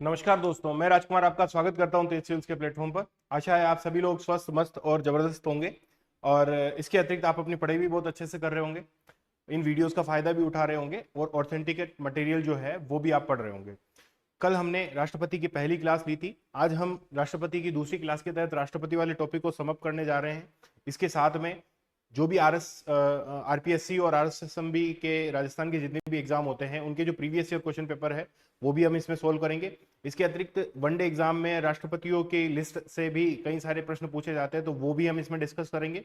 नमस्कार दोस्तों, मैं राजकुमार आपका स्वागत करता हूं तेज सेल्स के प्लेटफॉर्म पर। आशा है आप सभी लोग स्वस्थ, मस्त और जबरदस्त होंगे और इसके अतिरिक्त आप अपनी पढ़ाई भी बहुत अच्छे से कर रहे होंगे। इन वीडियोस का फायदा भी उठा रहे होंगे और ऑथेंटिकेट मटेरियल जो है वो भी आप पढ़ रहे होंगे। कल हमने राष्ट्रपति की पहली क्लास ली थी। आज हम राष्ट्रपति की दूसरी क्लास के तहत राष्ट्रपति वाले टॉपिक को समअप करने जा रहे हैं। इसके साथ में जो भी आरपीएससी और आरएसएसएमबी के राजस्थान के जितने भी एग्जाम होते हैं उनके जो प्रीवियस ईयर क्वेश्चन पेपर है वो भी हम इसमें सोल्व करेंगे। इसके अतिरिक्त वनडे एग्जाम में राष्ट्रपतियों की लिस्ट से भी कई सारे प्रश्न पूछे जाते हैं, तो वो भी हम इसमें डिस्कस करेंगे।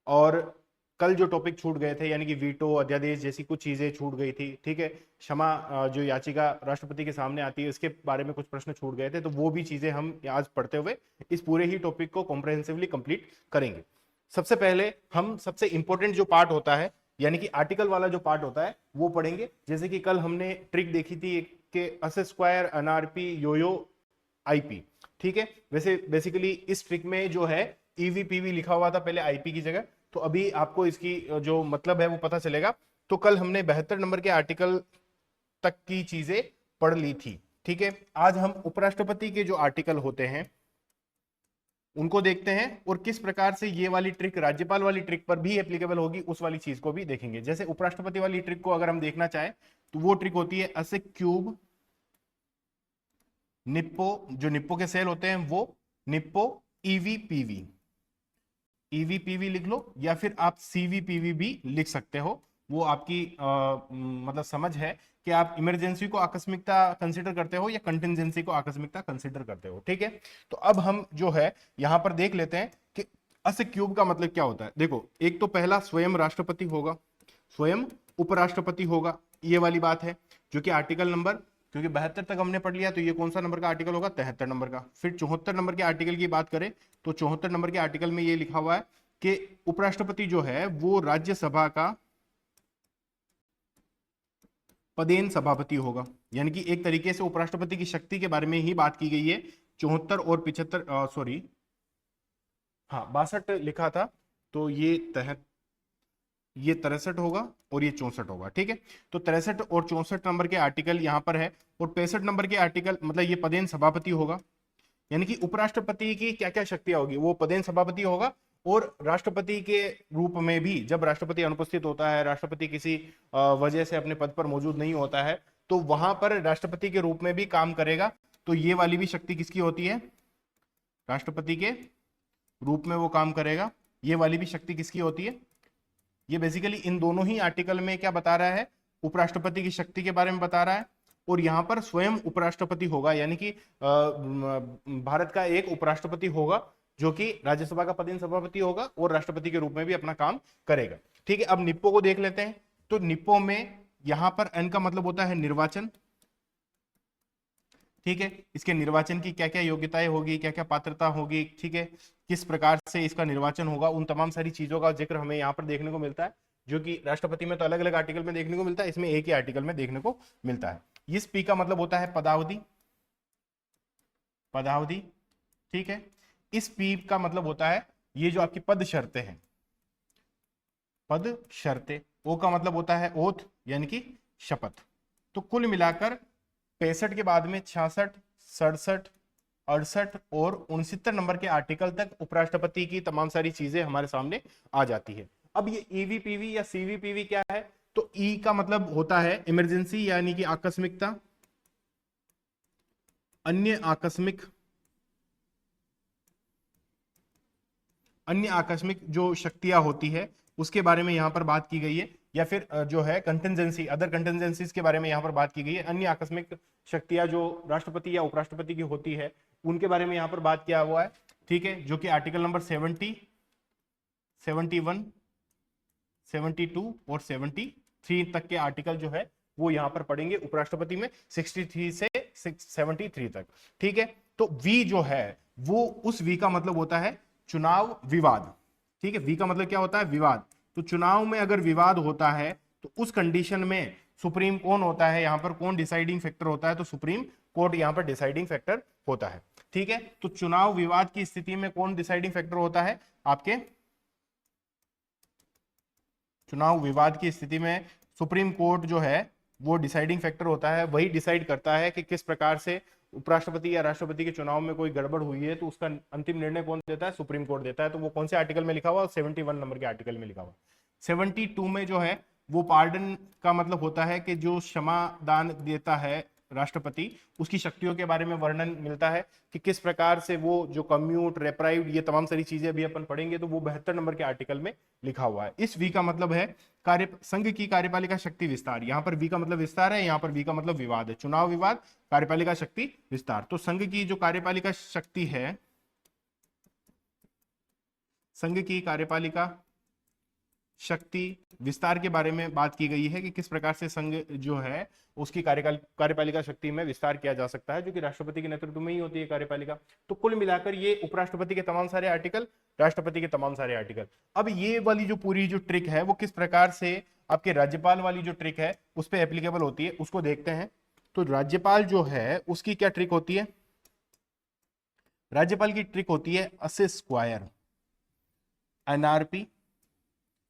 और कल जो टॉपिक छूट गए थे यानी कि वीटो, अध्यादेश जैसी कुछ चीजें छूट गई थी, ठीक है। क्षमा जो याचिका राष्ट्रपति के सामने आती है उसके बारे में कुछ प्रश्न छूट गए थे, तो वो भी चीजें हम आज पढ़ते हुए इस पूरे ही टॉपिक को कॉम्प्रहेंसिवली कंप्लीट करेंगे। सबसे पहले हम सबसे इंपॉर्टेंट जो पार्ट होता है यानी कि आर्टिकल वाला जो पार्ट होता है वो पढ़ेंगे। जैसे कि कल हमने ट्रिक देखी थी कि अस स्क्वायर, एनआरपी, योयो, आईपी, ठीक है। वैसे बेसिकली इस ट्रिक में जो है ईवीपीवी लिखा हुआ था पहले आईपी की जगह, तो अभी आपको इसकी जो मतलब है वो पता चलेगा। तो कल हमने 72 नंबर के आर्टिकल तक की चीजें पढ़ ली थी, ठीक है। आज हम उपराष्ट्रपति के जो आर्टिकल होते हैं उनको देखते हैं और किस प्रकार से ये वाली ट्रिक राज्यपाल वाली ट्रिक पर भी एप्लीकेबल होगी उस वाली चीज को भी देखेंगे। जैसे उपराष्ट्रपति वाली ट्रिक को अगर हम देखना चाहें तो वो ट्रिक होती है असे क्यूब निप्पो, जो निप्पो के सेल होते हैं वो निप्पो ईवीपीवी, ईवीपीवी लिख लो या फिर आप सीवीपीवी भी लिख सकते हो। वो आपकी मतलब समझ है कि आप इमरजेंसी को आकस्मिकता कंसीडर करते हो या कंटिजेंसी को आकस्मिकता कंसीडर करते हो, ठीक है। तो अब हम जो है यहां पर देख लेते हैं कि अस क्यूब का मतलब क्या होता है। देखो, एक तो पहला स्वयं राष्ट्रपति होगा, स्वयं उपराष्ट्रपति होगा, ये वाली बात है जो कि आर्टिकल नंबर, क्योंकि 72 तक हमने पढ़ लिया तो ये कौन सा नंबर का आर्टिकल होगा, 73 नंबर का। फिर 74 नंबर के आर्टिकल की बात करें तो 74 नंबर के आर्टिकल में ये लिखा हुआ है कि उपराष्ट्रपति जो है वो राज्यसभा का पदेन सभापति होगा। यानी कि एक तरीके से उपराष्ट्रपति की शक्ति के बारे में ही बात की गई है। 74 और 75, सॉरी, हाँ 62 लिखा था, तो ये 63 होगा और ये 64 होगा, ठीक है। तो 63 और 64 नंबर के आर्टिकल यहां पर है और 65 नंबर के आर्टिकल मतलब ये पदेन सभापति होगा। यानी कि उपराष्ट्रपति की क्या क्या शक्तियां होगी, वो पदेन सभापति होगा। और राष्ट्रपति के रूप में भी जब राष्ट्रपति अनुपस्थित होता है, राष्ट्रपति किसी वजह से अपने पद पर मौजूद नहीं होता है, तो वहां पर राष्ट्रपति के रूप में भी काम करेगा। तो ये वाली भी शक्ति किसकी होती है, राष्ट्रपति के रूप में वो काम करेगा। ये वाली भी शक्ति किसकी होती है। ये बेसिकली इन दोनों ही आर्टिकल में क्या बता रहा है, उपराष्ट्रपति की शक्ति के बारे में बता रहा है। और यहां पर स्वयं उपराष्ट्रपति होगा, यानी कि भारत का एक उपराष्ट्रपति होगा जो कि राज्यसभा का पदेन सभापति होगा और राष्ट्रपति के रूप में भी अपना काम करेगा, ठीक है। अब निप्पो को देख लेते हैं। तो निप्पो में यहां पर एन का मतलब होता है निर्वाचन, ठीक है। इसके निर्वाचन की क्या क्या योग्यताएं होगी, क्या क्या पात्रता होगी, ठीक है, किस प्रकार से इसका निर्वाचन होगा, उन तमाम सारी चीजों का जिक्र हमें यहाँ पर देखने को मिलता है। जो कि राष्ट्रपति में तो अलग अलग आर्टिकल में देखने को मिलता है, इसमें एक ही आर्टिकल में देखने को मिलता है। इस पी का मतलब होता है पदावधि, पदावधि, ठीक है। इस पी का मतलब होता है ये जो आपकी पद शर्तें हैं, पद शर्तें। ओ का मतलब होता है ओथ यानी कि शपथ। तो कुल मिलाकर 65 के बाद में 66, 67, 68 और 69 नंबर के आर्टिकल तक उपराष्ट्रपति की तमाम सारी चीजें हमारे सामने आ जाती है। अब ये ईवीपीवी या सीवीपीवी क्या है, तो ई का मतलब होता है इमरजेंसी यानी कि आकस्मिकता, अन्य आकस्मिक, अन्य आकस्मिक जो शक्तियां होती है उसके बारे में यहां पर बात की गई है। या फिर जो है कंटिजेंसी, अदर कंटिजेंसीज के बारे में यहां पर बात की गई है। अन्य आकस्मिक शक्तियां जो राष्ट्रपति या उपराष्ट्रपति की होती है उनके बारे में यहां पर बात किया हुआ है, ठीक है। जो कि आर्टिकल नंबर 70, 71, 72 और 73 तक के आर्टिकल जो है वो यहां पर पढ़ेंगे उपराष्ट्रपति में, 63 से 73 तक, ठीक है। तो वी जो है वो, उस वी का मतलब होता है चुनाव विवाद, ठीक है। वी का मतलब क्या होता है, विवाद। तो चुनाव में अगर विवाद होता है तो उस कंडीशन में सुप्रीम कौन होता है, यहां पर कौन डिसाइडिंग फैक्टर होता है, तो सुप्रीम कोर्ट यहां पर डिसाइडिंग फैक्टर होता है, ठीक है। तो चुनाव विवाद की स्थिति में कौन डिसाइडिंग फैक्टर होता है, आपके चुनाव विवाद की स्थिति में सुप्रीम कोर्ट जो है वो डिसाइडिंग फैक्टर होता है, वही डिसाइड करता है कि किस प्रकार से उपराष्ट्रपति या राष्ट्रपति के चुनाव में कोई गड़बड़ हुई है तो उसका अंतिम निर्णय कौन देता है, सुप्रीम कोर्ट देता है। तो वो कौन से आर्टिकल में लिखा हुआ, 71 नंबर के आर्टिकल में लिखा हुआ। 72 में जो है वो पार्डन का मतलब होता है कि जो क्षमा दान देता है राष्ट्रपति, उसकी शक्तियों के बारे में वर्णन मिलता है कि किस प्रकार से वो जो कम्यूट, रेप्राइव्ड, ये तमाम सारी चीजें अभी अपन पढ़ेंगे, तो वो 72 नंबर के आर्टिकल में लिखा हुआ है। इस वी का मतलब है कार्य, संघ की कार्यपालिका शक्ति विस्तार। यहाँ पर वी का मतलब विस्तार है, यहाँ पर वी का मतलब विवाद है, चुनाव विवाद, कार्यपालिका शक्ति विस्तार। तो संघ की जो कार्यपालिका शक्ति है, संघ की कार्यपालिका शक्ति विस्तार के बारे में बात की गई है कि किस प्रकार से संघ जो है उसकी कार्यपालिका शक्ति में विस्तार किया जा सकता है, जो कि राष्ट्रपति के नेतृत्व में ही होती है कार्यपालिका। तो कुल मिलाकर ये उपराष्ट्रपति के तमाम सारे आर्टिकल, राष्ट्रपति के तमाम सारे आर्टिकल। अब ये वाली जो पूरी जो ट्रिक है वो किस प्रकार से आपके राज्यपाल वाली जो ट्रिक है उस पर एप्लीकेबल होती है, उसको देखते हैं। तो राज्यपाल जो है उसकी क्या ट्रिक होती है, राज्यपाल की ट्रिक होती है असे स्क्वायर एनआरपी,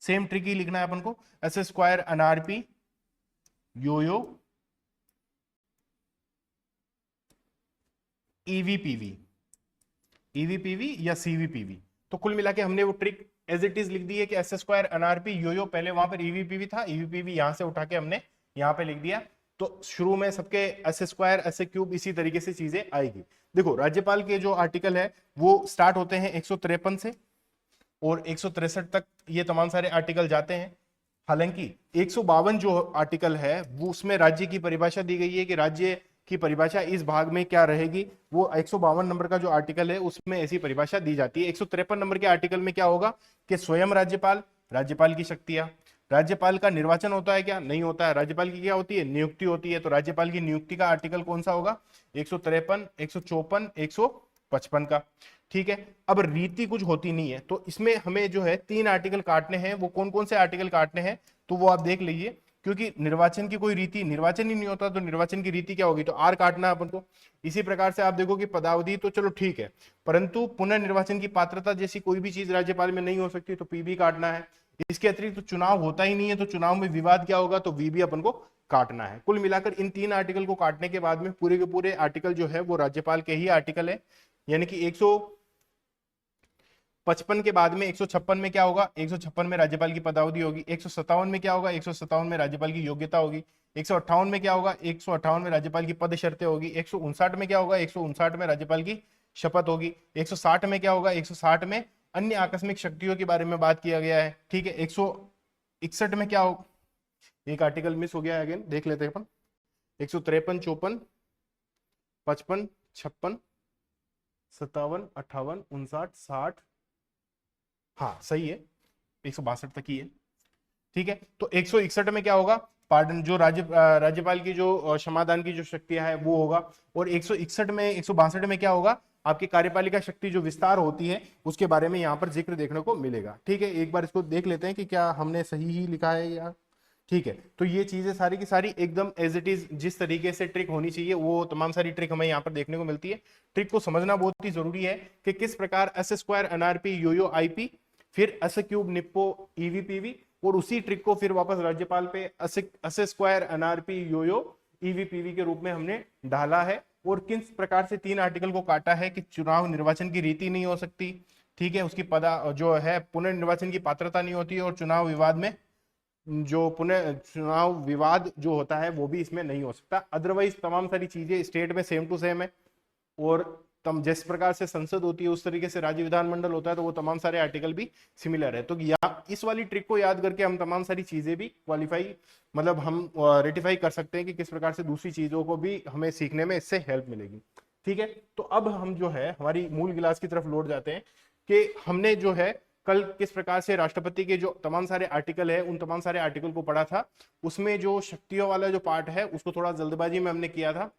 सेम ट्रिक ही लिखना है अपन को, एस स्क्वायर एनआरपी योयो ईवीपीवी, ईवीपीवी या सीवीपीवी। तो कुल मिला के हमने वो ट्रिक एज इट इज लिख दी है कि एस स्क्वायर एनआरपी योयो, पहले वहां पर ईवीपीवी था, ईवीपीवी यहां से उठा के हमने यहां पे लिख दिया। तो शुरू में सबके एस स्क्वायर एस क्यूब इसी तरीके से चीजें आएगी। देखो राज्यपाल के जो आर्टिकल है वो स्टार्ट होते हैं 153 से और 163 तक ये तमाम सारे आर्टिकल जाते हैं। हालांकि 152 जो आर्टिकल है वो उसमें राज्य की परिभाषा दी गई है कि राज्य की परिभाषा इस भाग में क्या रहेगी, वो 152 नंबर का जो आर्टिकल है उसमें ऐसी परिभाषा दी जाती है। 153 नंबर के आर्टिकल में क्या होगा कि स्वयं राज्यपाल, राज्यपाल की शक्तियां, राज्यपाल का निर्वाचन होता है क्या, नहीं होता है, राज्यपाल की क्या होती है, नियुक्ति होती है। तो राज्यपाल की नियुक्ति का आर्टिकल कौन सा होगा, 153, 154, 155 का। ठीक है, अब रीति कुछ होती नहीं है, तो इसमें हमें जो है 3 आर्टिकल काटने हैं। वो कौन कौन से आर्टिकल काटने हैं तो वो आप देख लीजिए, क्योंकि निर्वाचन की कोई रीति, निर्वाचन ही नहीं होता तो निर्वाचन की रीति क्या होगी, तो आर काटना है अपन को। इसी प्रकार से आप देखो कि पदावधि तो चलो ठीक है, परंतु पुनर्निर्वाचन की पात्रता जैसी कोई भी चीज राज्यपाल में नहीं हो सकती, तो पीबी काटना है। इसके अतिरिक्त तो चुनाव होता ही नहीं है, तो चुनाव में विवाद क्या होगा, तो वी भी अपन को काटना है। कुल मिलाकर इन 3 आर्टिकल को काटने के बाद में पूरे के पूरे आर्टिकल जो है वो राज्यपाल के ही आर्टिकल है। यानी कि 155 के बाद में 156 में क्या होगा, 156 में राज्यपाल की पदावधि होगी। 157 में क्या होगा, 157 में राज्यपाल की योग्यता होगी। 158 में क्या होगा, 158 में राज्यपाल की पद शर्तें होगी। 159 में क्या होगा, 159 में राज्यपाल की शपथ होगी। 160 में क्या होगा, 160 में अन्य आकस्मिक शक्तियों के बारे में बात किया गया है। ठीक है, 161 में क्या होगा, एक आर्टिकल मिस हो गया है, अगेन देख लेते हैं अपन। 153, 54, 55, 56, 57, 58, 59, 60, हाँ सही है, 162 तक ही है। ठीक है, तो 161 में क्या होगा, पार्डन, जो राज्यपाल की जो क्षमादान की जो शक्तियां है वो होगा। और 161 में, 162 में क्या होगा, आपकी कार्यपालिका शक्ति जो विस्तार होती है उसके बारे में यहाँ पर जिक्र देखने को मिलेगा। ठीक है, एक बार इसको देख लेते हैं कि क्या हमने सही ही लिखा है या। ठीक है, तो ये चीजें सारी की सारी एकदम एज इट इज जिस तरीके से ट्रिक होनी चाहिए वो तमाम सारी ट्रिक हमें यहाँ पर देखने को मिलती है। ट्रिक को समझना बहुत ही जरूरी है कि किस प्रकार S square NRP Yo Yo IP, फिर एस क्यूब निप्पो ईवीपीवी, और उसी ट्रिक को फिर वापस राज्यपाल पे एस स्क्वायर एनआरपी योयो ईवीपीवी के रूप में हमने डाला है। और किस प्रकार से 3 आर्टिकल को काटा है कि चुनाव निर्वाचन की रीति नहीं हो सकती, ठीक है, उसकी पदा जो है पुनर्निर्वाचन की पात्रता नहीं होती, और चुनाव विवाद में जो पुनः चुनाव विवाद जो होता है वो भी इसमें नहीं हो सकता। अदरवाइज तमाम सारी चीजें स्टेट में सेम टू सेम है, और तम जिस प्रकार से संसद होती है उस तरीके से राज्य विधानमंडल होता है, तो वो तमाम सारे आर्टिकल भी सिमिलर है। तो या इस वाली ट्रिक को याद करके हम तमाम सारी चीजें भी क्वालिफाई, मतलब हम रेटिफाई कर सकते हैं कि किस प्रकार से दूसरी चीजों को भी हमें सीखने में इससे हेल्प मिलेगी। ठीक है, तो अब हम जो है हमारी मूल क्लास की तरफ लौट जाते हैं कि हमने जो है कल किस प्रकार से राष्ट्रपति के जो तमाम सारे आर्टिकल है उन तमाम सारे आर्टिकल को पढ़ा था। उसमें जो शक्तियों वाला जो पार्ट है उसको थोड़ा जल्दबाजी में हमने किया था,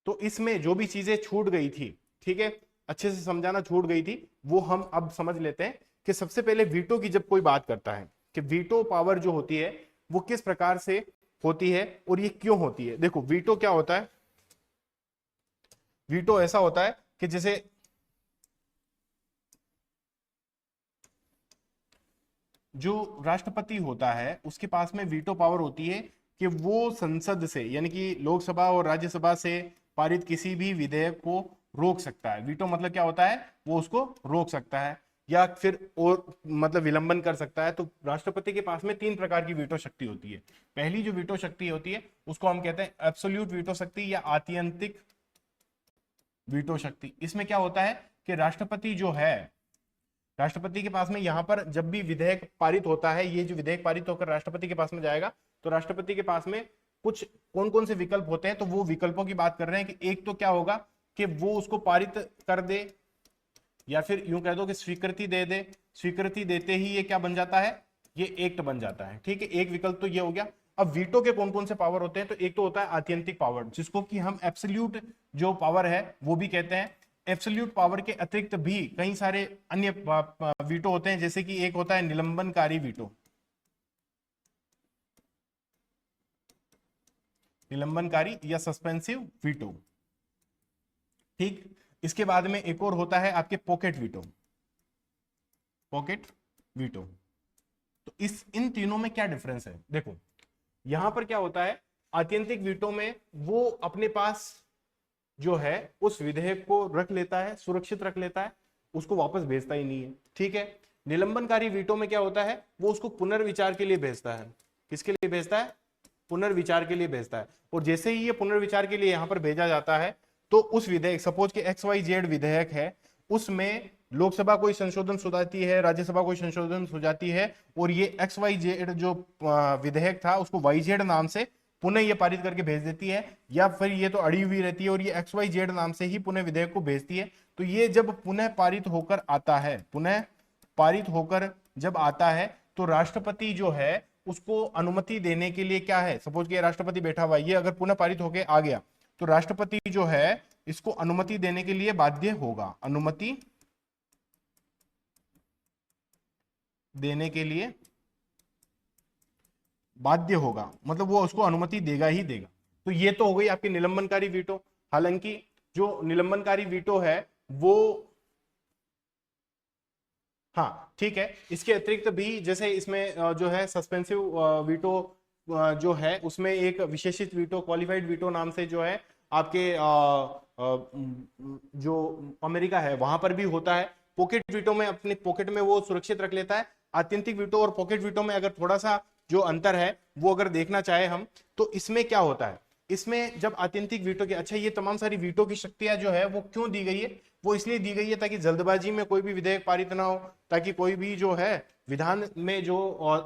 तो इसमें जो भी चीजें छूट गई थी, ठीक है, अच्छे से समझाना छूट गई थी, वो हम अब समझ लेते हैं। कि सबसे पहले वीटो की जब कोई बात करता है कि वीटो पावर जो होती है वो किस प्रकार से होती है और ये क्यों होती है। देखो वीटो क्या होता है, वीटो ऐसा होता है कि जैसे जो राष्ट्रपति होता है उसके पास में वीटो पावर होती है कि वो संसद से यानी कि लोकसभा और राज्यसभा से पारित किसी भी विधेयक को रोक सकता है। वीटो मतलब क्या होता है, वो उसको रोक सकता है या फिर और मतलब विलंबन कर सकता है। तो राष्ट्रपति के पास में 3 प्रकार की वीटो शक्ति होती है। पहली जो वीटो शक्ति होती है उसको हम कहते हैं एब्सोल्यूट वीटो शक्ति या आत्यंतिक वीटो शक्ति। इसमें क्या होता है कि राष्ट्रपति जो है, राष्ट्रपति के पास में यहां पर जब भी विधेयक पारित होता है, ये जो विधेयक पारित होकर राष्ट्रपति के पास में जाएगा, तो राष्ट्रपति के पास में कुछ कौन कौन से विकल्प होते हैं, तो वो विकल्पों की बात कर रहे हैं कि एक तो क्या होगा कि वो उसको पारित कर दे या फिर यूं कह दो कि स्वीकृति दे दे। स्वीकृति देते ही ये क्या बन जाता है, ये एक्ट बन जाता है। ठीक है, एक विकल्प तो ये हो गया। अब वीटो के कौन कौन से पावर होते हैं, तो एक तो होता है आत्यंतिक पावर, जिसको कि हम एब्सोल्यूट जो पावर है वो भी कहते हैं। एब्सोल्यूट पावर के अतिरिक्त भी कई सारे अन्य वीटो होते हैं, जैसे कि एक होता है निलंबनकारी वीटो। निलंबनकारी या सस्पेंसिव वीटो। ठीक, इसके बाद में एक और होता है आपके पॉकेट वीटो। Pocket veto. तो इन तीनों में क्या डिफरेंस है, देखो यहां पर क्या होता है, आत्यंतिक वीटो में वो अपने पास जो है उस विधेयक को रख लेता है, सुरक्षित रख लेता है, उसको वापस भेजता ही नहीं है। ठीक है, निलंबनकारी वीटो में क्या होता है, वो उसको पुनर्विचार के लिए भेजता है। किसके लिए भेजता है, पुनर्विचार के लिए भेजता है। और जैसे ही ये पुनर्विचार के लिए यहां पर भेजा जाता है, तो उस विधेयक, सपोज के XYZ विधेयक है, उसमें लोकसभा कोई संशोधन सुझाती है, राज्यसभा कोई संशोधन सुझाती है, और ये XYZ जो विधेयक था उसको YZ नाम से पुनः ये पारित करके भेज देती है, या फिर ये तो अड़ी हुई रहती है और ये XYZ नाम से ही पुनः विधेयक को भेजती है। तो ये जब पुनः पारित होकर आता है, पुनः पारित होकर जब आता है, तो राष्ट्रपति जो है उसको अनुमति देने के लिए क्या है, सपोज कि राष्ट्रपति बैठा हुआ है, ये अगर पुनः पारित होकर आ गया, तो राष्ट्रपति जो है इसको अनुमति देने के लिए बाध्य होगा। अनुमति देने के लिए बाध्य होगा, मतलब वो उसको अनुमति देगा ही देगा। तो ये तो हो गई आपकी निलंबनकारी वीटो। हालांकि जो निलंबनकारी वीटो है वो, हाँ ठीक है, इसके अतिरिक्त भी जैसे इसमें जो है सस्पेंसिव वीटो जो है, उसमें एक विशेषित वीटो, क्वालिफाइड वीटो नाम से जो है आपके जो अमेरिका है वहां पर भी होता है। पॉकेट वीटो में अपने पॉकेट में वो सुरक्षित रख लेता है। आत्यंतिक वीटो और पॉकेट वीटो में अगर थोड़ा सा जो अंतर है वो अगर देखना चाहे हम, तो इसमें क्या होता है, इसमें जब आत्यंतिक वीटो के, अच्छा ये तमाम सारी वीटो की शक्तियां जो है वो क्यों दी गई है, वो इसलिए दी गई है ताकि जल्दबाजी में कोई भी विधेयक पारित ना हो, ताकि कोई भी जो है विधान में जो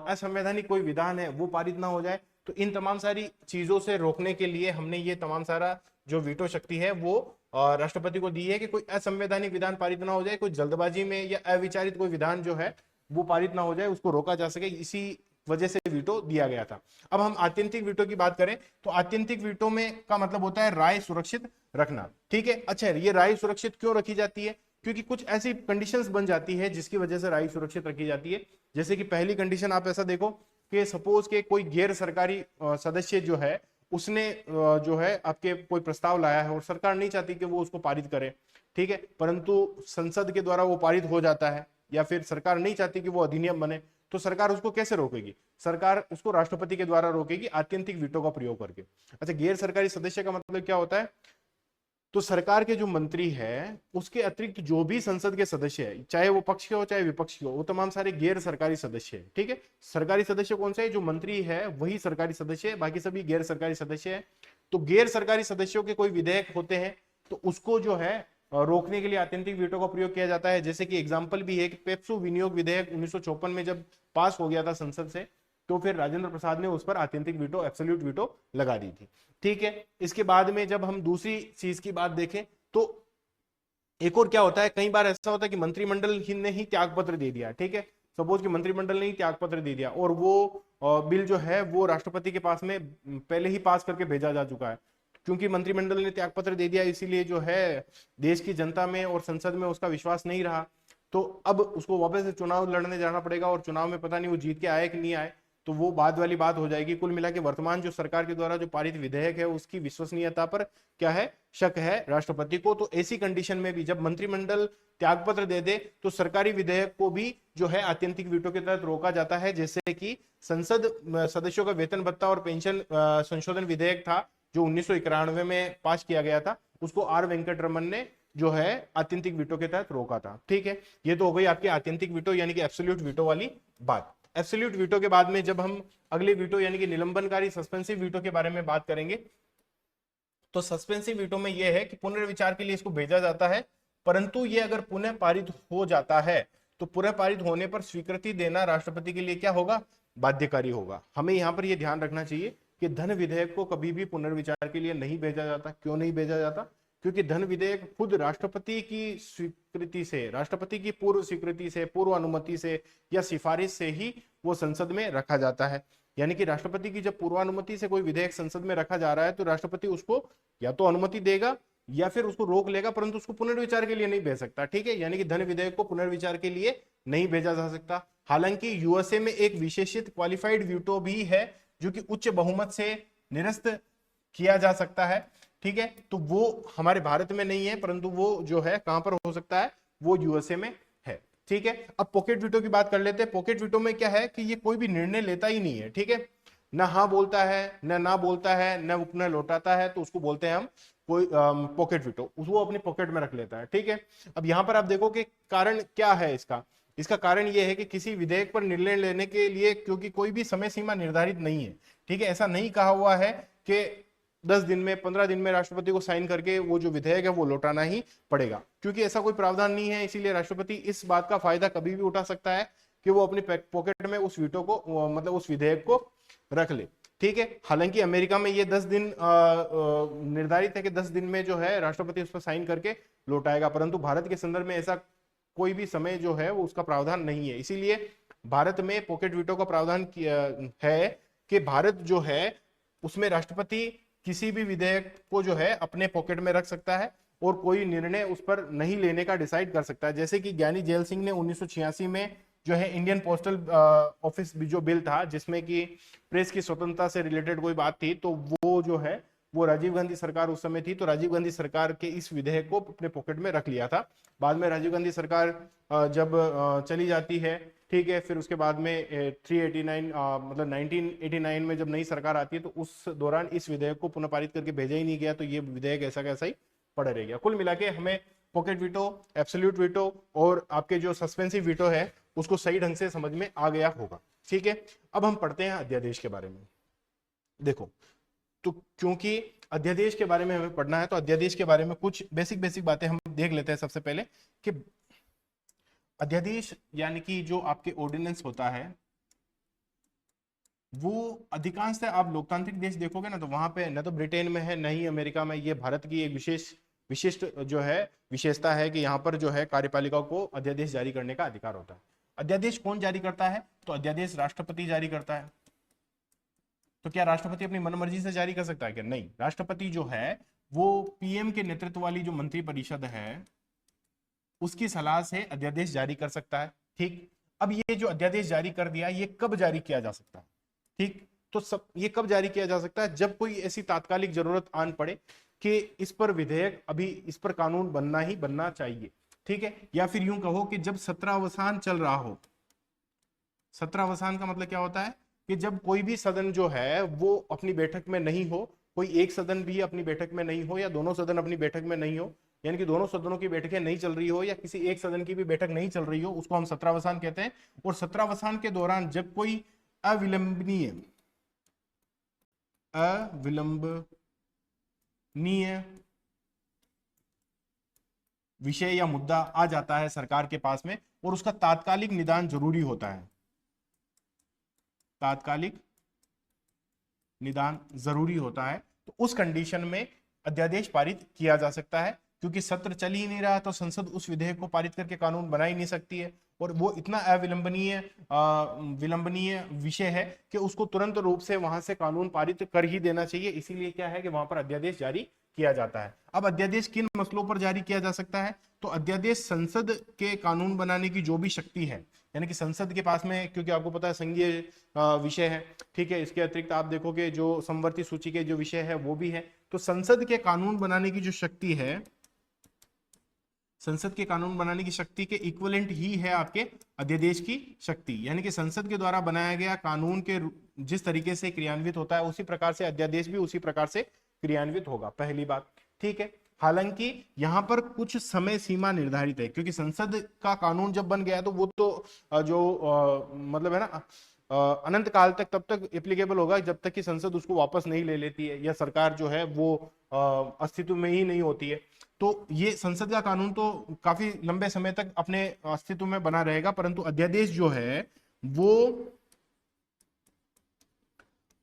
असंवैधानिक कोई विधान है वो पारित ना हो जाए। तो इन तमाम सारी चीजों से रोकने के लिए हमने ये तमाम सारा जो वीटो शक्ति है वो राष्ट्रपति को दी है कि कोई असंवैधानिक विधान पारित ना हो जाए, कोई जल्दबाजी में या अविचारित कोई विधान जो है वो पारित ना हो जाए, उसको रोका जा सके, इसी वजह से वीटो दिया गया था। अब हम आत्यंतिक वीटो की बात करें, तो आत्यंतिक वीटो में का मतलब होता है राय सुरक्षित रखना। ठीक है, अच्छा ये राय सुरक्षित क्यों रखी जाती है, क्योंकि कुछ ऐसी कंडीशंस बन जाती है जिसकी वजह से राय सुरक्षित रखी जाती है। जैसे कि पहली कंडीशन आप ऐसा देखो कि सपोज के कोई गैर सरकारी सदस्य जो है उसने जो है आपके कोई प्रस्ताव लाया है और सरकार नहीं चाहती कि वो उसको पारित करे, ठीक है, परंतु संसद के द्वारा वो पारित हो जाता है, या फिर सरकार नहीं चाहती कि वो अधिनियम बने, तो सरकार उसको कैसे रोकेगी, सरकार उसको राष्ट्रपति के द्वारा रोकेगी आत्यंतिक वीटो का प्रयोग करके। अच्छा, गैर सरकारी सदस्य का मतलब क्या होता है, तो सरकार के जो मंत्री है उसके अतिरिक्त जो भी संसद के सदस्य है, चाहे वो पक्ष के हो चाहे विपक्ष के हो, वो तमाम सारे गैर सरकारी सदस्य है। ठीक है, सरकारी सदस्य कौन से है, जो मंत्री है वही सरकारी सदस्य है, बाकी सभी गैर सरकारी सदस्य है। तो गैर सरकारी सदस्यों के कोई विधेयक होते हैं तो उसको जो है रोकने के लिए आत्यंतिक वीटो का प्रयोग किया जाता है। जैसे कि एग्जाम्पल भी है कि पेप्सू विनियोग विधेयक 1954 में जब पास हो गया था संसद से, तो फिर राजेंद्र प्रसाद ने उस पर आत्यंतिक वीटो, एब्सोल्यूट वीटो लगा दी थी। ठीक है, इसके बाद में जब हम दूसरी चीज की बात देखें तो एक और क्या होता है, कई बार ऐसा होता है कि मंत्रिमंडल ने ही त्याग पत्र दे दिया। ठीक है, सपोज कि मंत्रिमंडल ने ही त्याग पत्र दे दिया और वो बिल जो है वो राष्ट्रपति के पास में पहले ही पास करके भेजा जा चुका है, क्योंकि मंत्रिमंडल ने त्याग पत्र दे दिया इसीलिए जो है देश की जनता में और संसद में उसका विश्वास नहीं रहा, तो अब उसको वापस से चुनाव लड़ने जाना पड़ेगा और चुनाव में पता नहीं वो जीत के आए कि नहीं आए। तो वो बाद वाली बात हो जाएगी। कुल मिला के वर्तमान जो सरकार के द्वारा जो पारित विधेयक है उसकी विश्वसनीयता पर क्या है, शक है राष्ट्रपति को। तो ऐसी कंडीशन में भी जब मंत्रिमंडल त्यागपत्र दे दे तो सरकारी विधेयक को भी जो है आत्यंतिक वीटो के तहत रोका जाता है। जैसे कि संसद सदस्यों का वेतन भत्ता और पेंशन संशोधन विधेयक था जो 1991 में पास किया गया था, उसको आर वेंकटरमन ने जो है आत्यंतिक वीटो के तहत रोका था। ठीक है, ये तो हो गई आपकी आत्यंतिक वीटो यानी कि एब्सोल्यूट वीटो वाली बात। एब्सोल्यूट वीटो के बाद में जब हम अगले वीटो यानी कि निलंबनकारी सस्पेंसिव वीटो के बारे में बात करेंगे, तो सस्पेंसिव वीटो में यह है कि पुनर्विचार के लिए इसको भेजा जाता है, परंतु ये अगर पुनः पारित हो जाता है तो पुनः पारित होने पर स्वीकृति देना राष्ट्रपति के लिए क्या होगा, बाध्यकारी होगा। हमें यहाँ पर यह ध्यान रखना चाहिए कि धन विधेयक को कभी भी पुनर्विचार के लिए नहीं भेजा जाता। क्यों नहीं भेजा जाता? क्योंकि धन विधेयक खुद राष्ट्रपति की स्वीकृति से, राष्ट्रपति की पूर्व स्वीकृति से, पूर्व अनुमति से या सिफारिश से ही वो संसद में रखा जाता है। यानी कि राष्ट्रपति की जब पूर्वानुमति से कोई विधेयक संसद में रखा जा रहा है तो राष्ट्रपति उसको या तो अनुमति देगा या फिर उसको रोक लेगा, परंतु उसको पुनर्विचार के लिए नहीं भेज सकता। ठीक है, यानी कि धन विधेयक को पुनर्विचार के लिए नहीं भेजा जा सकता। हालांकि यूएसए में एक विशेषित क्वालिफाइड वीटो भी है जो कि उच्च बहुमत से निरस्त किया जा सकता है। ठीक है, तो वो हमारे भारत में नहीं है, परंतु वो जो है कहां पर हो सकता है, वो यूएसए में है। ठीक है, अब पॉकेट वीटो की बात कर लेते हैं। पॉकेट वीटो में क्या है कि ये कोई भी निर्णय लेता ही नहीं है। ठीक है, ना हाँ बोलता है, ना बोलता है, न उपनय लौटाता है, तो उसको बोलते हैं हम कोई पॉकेट वीटो, वो अपनी पॉकेट में रख लेता है। ठीक है, अब यहां पर आप देखो कि कारण क्या है इसका। इसका कारण यह है कि किसी विधेयक पर निर्णय लेने के लिए क्योंकि कोई भी समय सीमा निर्धारित नहीं है। ठीक है, ऐसा नहीं कहा हुआ है कि 10 दिन में, 15 दिन में राष्ट्रपति को साइन करके वो जो विधेयक है वो लौटाना ही पड़ेगा, क्योंकि ऐसा कोई प्रावधान नहीं है। इसीलिए राष्ट्रपति इस बात का फायदा कभी भी उठा सकता है कि वो अपनी पॉकेट में उस वीटो को, मतलब उस विधेयक को रख ले। ठीक है, हालांकि अमेरिका में ये 10 दिन निर्धारित है कि 10 दिन में जो है राष्ट्रपति उस पर साइन करके लौटाएगा, परंतु भारत के संदर्भ में ऐसा कोई भी समय जो है वो उसका प्रावधान नहीं है। इसीलिए भारत में पॉकेट वीटो का प्रावधान है कि भारत जो है उसमें राष्ट्रपति किसी भी विधेयक को जो है अपने पॉकेट में रख सकता है और कोई निर्णय उस पर नहीं लेने का डिसाइड कर सकता है। जैसे कि ज्ञानी जेल सिंह ने 1986 में जो है इंडियन पोस्टल ऑफिस जो बिल था जिसमें कि प्रेस की स्वतंत्रता से रिलेटेड कोई बात थी, तो वो जो है वो राजीव गांधी सरकार उस समय थी, तो राजीव गांधी सरकार के इस विधेयक को अपने पॉकेट में रख लिया था। बाद में राजीव गांधी सरकार जब चली जाती है, ठीक है, फिर उसके बाद में 389 मतलब 1989 में जब नई सरकार आती है तो उस दौरान इस विधेयक को पुनः पारित करके भेजा ही नहीं गया, तो ये विधेयक ऐसा कैसा ही पड़ा रह गया। कुल मिला के हमें पॉकेट वीटो, एब्सोल्यूट वीटो और आपके जो सस्पेंसिव वीटो है उसको सही ढंग से समझ में आ गया होगा। ठीक है, अब हम पढ़ते हैं अध्यादेश के बारे में। देखो, तो क्योंकि अध्यादेश के बारे में हमें पढ़ना है तो अध्यादेश के बारे में कुछ बेसिक बातें हम देख लेते हैं। सबसे पहले कि अध्यादेश यानी कि जो आपके ऑर्डिनेंस होता है वो अधिकांशतः आप लोकतांत्रिक देश देखोगे ना तो वहां पे न तो ब्रिटेन में है न ही अमेरिका में। ये भारत की एक विशिष्ट जो है विशेषता है कि यहाँ पर जो है कार्यपालिका को अध्यादेश जारी करने का अधिकार होता है। अध्यादेश कौन जारी करता है? तो अध्यादेश राष्ट्रपति जारी करता है। तो क्या राष्ट्रपति अपनी मनमर्जी से जारी कर सकता है? क्या नहीं, राष्ट्रपति जो है वो पीएम के नेतृत्व वाली जो मंत्री परिषद है उसकी सलाह से अध्यादेश जारी कर सकता है। ठीक, अब ये जो अध्यादेश जारी कर दिया ये कब जारी किया जा सकता है? ठीक, तो सब ये कब जारी किया जा सकता है? जब कोई ऐसी तात्कालिक जरूरत आन पड़े कि इस पर विधेयक, अभी इस पर कानून बनना ही बनना चाहिए। ठीक है, या फिर यूं कहो कि जब सत्रावसान चल रहा हो। सत्रावसान का मतलब क्या होता है कि जब कोई भी सदन जो है वो अपनी बैठक में नहीं हो, कोई एक सदन भी अपनी बैठक में नहीं हो या दोनों सदन अपनी बैठक में नहीं हो, यानी कि दोनों सदनों की बैठकें नहीं चल रही हो या किसी एक सदन की भी बैठक नहीं चल रही हो, उसको हम सत्रावसान कहते हैं। और सत्रावसान के दौरान जब कोई अविलंबनीय विषय या मुद्दा आ जाता है सरकार के पास में और उसका तात्कालिक निदान जरूरी होता है, तात्कालिक निदान जरूरी होता है, तो उस कंडीशन में अध्यादेश पारित किया जा सकता है। क्योंकि सत्र चल ही नहीं रहा तो संसद उस विधेयक को पारित करके कानून बना ही नहीं सकती है और वो इतना विलंबनीय विषय है कि उसको तुरंत रूप से वहां से कानून पारित कर ही देना चाहिए। इसीलिए क्या है कि वहां पर अध्यादेश जारी किया जाता है। अब अध्यादेश किन मसलों पर जारी किया जा सकता है? तो अध्यादेश संसद के कानून बनाने की जो भी शक्ति है, यानी कि संसद के पास में, क्योंकि आपको पता है संघीय विषय है, ठीक है, इसके अतिरिक्त आप देखोगे जो समवर्ती सूची के जो विषय है वो भी है, तो संसद के कानून बनाने की जो शक्ति है, संसद के कानून बनाने की शक्ति के इक्विवेलेंट ही है आपके अध्यादेश की शक्ति। यानी कि संसद के द्वारा बनाया गया कानून के जिस तरीके से क्रियान्वित होता है उसी प्रकार से अध्यादेश भी उसी प्रकार से क्रियान्वित होगा, पहली बात, ठीक है। हालांकि यहां पर कुछ समय सीमा निर्धारित है, क्योंकि संसद का कानून जब बन गया तो वो तो मतलब है ना, अनंत काल तक तब तक एप्लीकेबल होगा जब तक कि संसद उसको वापस नहीं ले लेती है या सरकार जो है वो अस्तित्व में ही नहीं होती है। तो ये संसद का कानून तो काफी लंबे समय तक अपने अस्तित्व में बना रहेगा, परंतु अध्यादेश जो है वो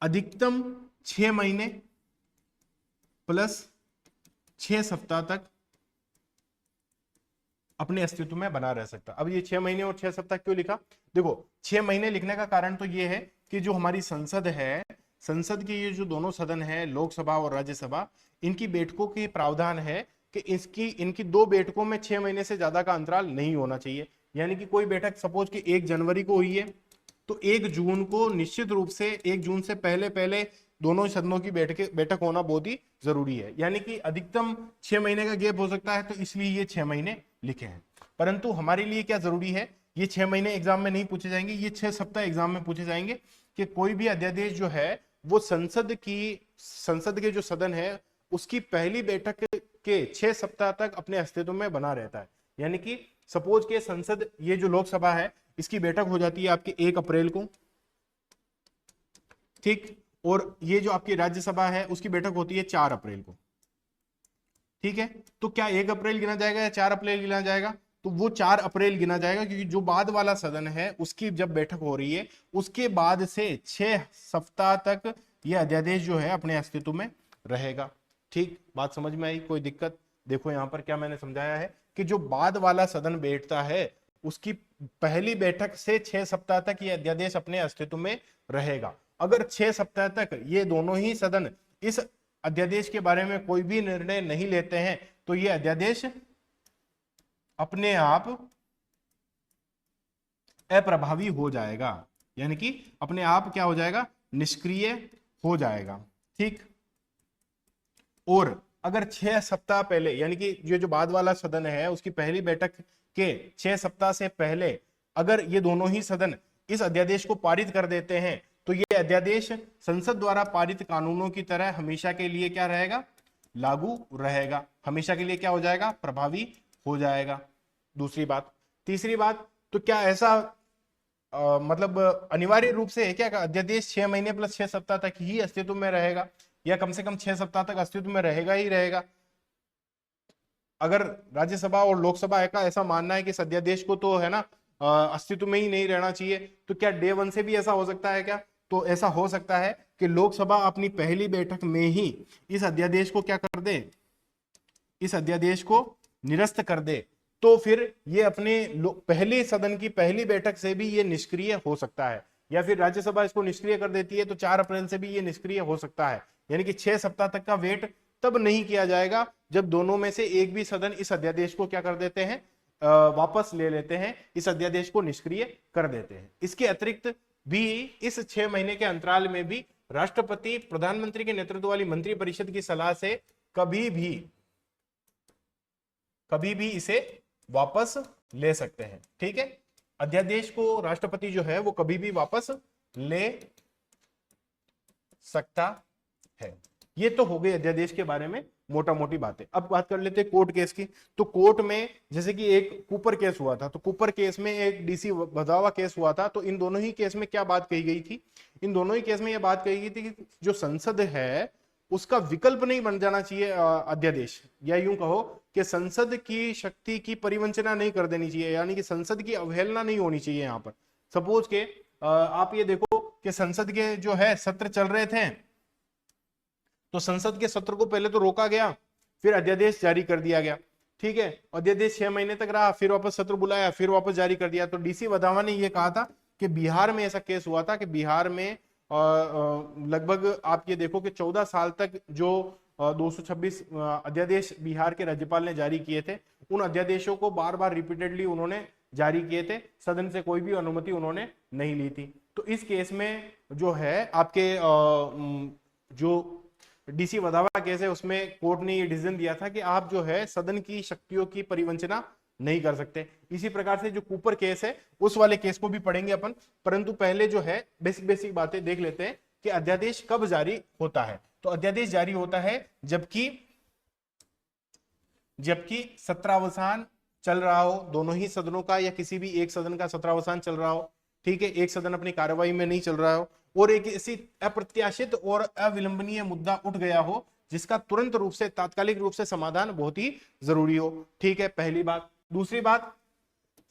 अधिकतम 6 महीने प्लस 6 सप्ताह तक अपने अस्तित्व में बना रह सकता। अब ये 6 महीने और 6 सप्ताह क्यों लिखा? देखो, 6 महीने लिखने का कारण तो ये है कि जो हमारी संसद है, संसद के ये जो दोनों सदन है, लोकसभा और राज्यसभा, इनकी बैठकों के प्रावधान है कि इनकी 2 बैठकों में 6 महीने से ज्यादा का अंतराल नहीं होना चाहिए। यानी कि कोई बैठक सपोज कि 1 जनवरी को हुई है, तो 1 जून को निश्चित रूप से 1 जून से पहले पहले दोनों सदनों की बैठक होना बहुत ही जरूरी है। यानी कि अधिकतम 6 महीने का गैप हो सकता है, तो इसलिए ये 6 महीने लिखे हैं। परंतु हमारे लिए क्या जरूरी है, ये 6 महीने एग्जाम में नहीं पूछे जाएंगे, ये 6 सप्ताह एग्जाम में पूछे जाएंगे कि कोई भी अध्यादेश जो है वो संसद के जो सदन है उसकी पहली बैठक के 6 सप्ताह तक अपने अस्तित्व में बना रहता है। यानी कि सपोज के संसद, ये जो लोकसभा है इसकी बैठक हो जाती है आपकी 1 अप्रैल को, ठीक, और ये जो आपकी राज्यसभा है उसकी बैठक होती है 4 अप्रैल को, ठीक है। तो क्या 1 अप्रैल गिना जाएगा या 4 अप्रैल गिना जाएगा? तो वो 4 अप्रैल गिना जाएगा, क्योंकि जो बाद वाला सदन है उसकी जब बैठक हो रही है उसके बाद से 6 सप्ताह तक यह अध्यादेश जो है अपने अस्तित्व में रहेगा। ठीक, बात समझ में आई? कोई दिक्कत? देखो यहां पर क्या मैंने समझाया है कि जो बाद वाला सदन बैठता है उसकी पहली बैठक से 6 सप्ताह तक यह अध्यादेश अपने अस्तित्व में रहेगा। अगर 6 सप्ताह तक ये दोनों ही सदन इस अध्यादेश के बारे में कोई भी निर्णय नहीं लेते हैं तो यह अध्यादेश अपने आप अप्रभावी हो जाएगा, यानी कि अपने आप क्या हो जाएगा? निष्क्रिय हो जाएगा, ठीक। और अगर 6 सप्ताह पहले, यानी कि ये जो बाद वाला सदन है उसकी पहली बैठक के 6 सप्ताह से पहले अगर ये दोनों ही सदन इस अध्यादेश को पारित कर देते हैं तो ये अध्यादेश संसद द्वारा पारित कानूनों की तरह हमेशा के लिए क्या रहेगा? लागू रहेगा, हमेशा के लिए क्या हो जाएगा? प्रभावी हो जाएगा। दूसरी बात। तीसरी बात, तो क्या ऐसा मतलब अनिवार्य रूप से है क्या अध्यादेश 6 महीने प्लस 6 सप्ताह तक ही अस्तित्व में रहेगा, या कम से कम 6 सप्ताह तक अस्तित्व में रहेगा ही रहेगा? अगर राज्यसभा और लोकसभा का ऐसा मानना है कि इस अध्यादेश को तो है ना अस्तित्व में ही नहीं रहना चाहिए, तो क्या डे 1 से भी ऐसा हो सकता है क्या? तो ऐसा हो सकता है कि लोकसभा अपनी पहली बैठक में ही इस अध्यादेश को क्या कर दे? इस अध्यादेश को निरस्त कर दे, तो फिर ये अपने पहले सदन की पहली बैठक से भी ये निष्क्रिय हो सकता है, या फिर राज्यसभा इसको निष्क्रिय कर देती है तो 4 अप्रैल से भी ये निष्क्रिय हो सकता है। यानी कि 6 सप्ताह तक का वेट तब नहीं किया जाएगा जब दोनों में से एक भी सदन इस अध्यादेश को क्या कर देते हैं? वापस ले लेते हैं, इस अध्यादेश को निष्क्रिय कर देते हैं। इसके अतिरिक्त भी इस 6 महीने के अंतराल में भी राष्ट्रपति प्रधानमंत्री के नेतृत्व वाली मंत्रिपरिषद की सलाह से कभी भी इसे वापस ले सकते हैं, ठीक है। अध्यादेश को राष्ट्रपति जो है वो कभी भी वापस ले सकता है। ये तो हो गई अध्यादेश के बारे में मोटा मोटी बातें। अब बात कर लेते हैं कोर्ट केस की। तो कोर्ट में जैसे कि एक कूपर केस हुआ था, तो कूपर केस में एक डीसी वधावा केस हुआ था, तो इन दोनों ही केस में क्या बात कही गई थी? इन दोनों ही केस में यह बात कही गई थी कि जो संसद है उसका विकल्प नहीं बन जाना चाहिए अध्यादेश, या यूं कहो कि संसद की शक्ति की परिवंचना नहीं कर देनी चाहिए, यानी कि संसद की अवहेलना नहीं होनी चाहिए। यहां पर सपोज के आप ये देखो कि संसद के जो है सत्र चल रहे थे, तो संसद के सत्र को पहले तो रोका गया, फिर अध्यादेश जारी कर दिया गया, ठीक है। अध्यादेश 6 महीने तक रहा, फिर वापस सत्र बुलाया, फिर वापस जारी कर दिया। तो डीसी वधावा ने यह कहा था कि बिहार में ऐसा केस हुआ था कि बिहार में लगभग आप ये देखो कि 14 साल तक जो 226 अध्यादेश बिहार के राज्यपाल ने जारी किए थे। उन अध्यादेशों को बार बार रिपीटेडली उन्होंने जारी किए थे, सदन से कोई भी अनुमति उन्होंने नहीं ली थी। तो इस केस में जो है आपके जो डीसी वधावा केस है उसमें कोर्ट ने ये डिसीजन दिया था कि आप जो है सदन की शक्तियों की परिवंचना नहीं कर सकते। इसी प्रकार से जो कूपर केस है उस वाले केस को भी पढ़ेंगे अपन, परंतु पहले जो है बेसिक बेसिक बातें देख लेते हैं कि अध्यादेश कब जारी होता है। तो अध्यादेश जारी होता है जबकि सत्रावसान चल रहा हो, दोनों ही सदनों का या किसी भी एक सदन का सत्रावसान चल रहा हो, ठीक है, एक सदन अपनी कार्यवाही में नहीं चल रहा हो और एक ऐसी अप्रत्याशित और अविलंबनीय मुद्दा उठ गया हो जिसका तुरंत रूप से तात्कालिक रूप से समाधान बहुत ही जरूरी हो। ठीक है, पहली बात। दूसरी बात,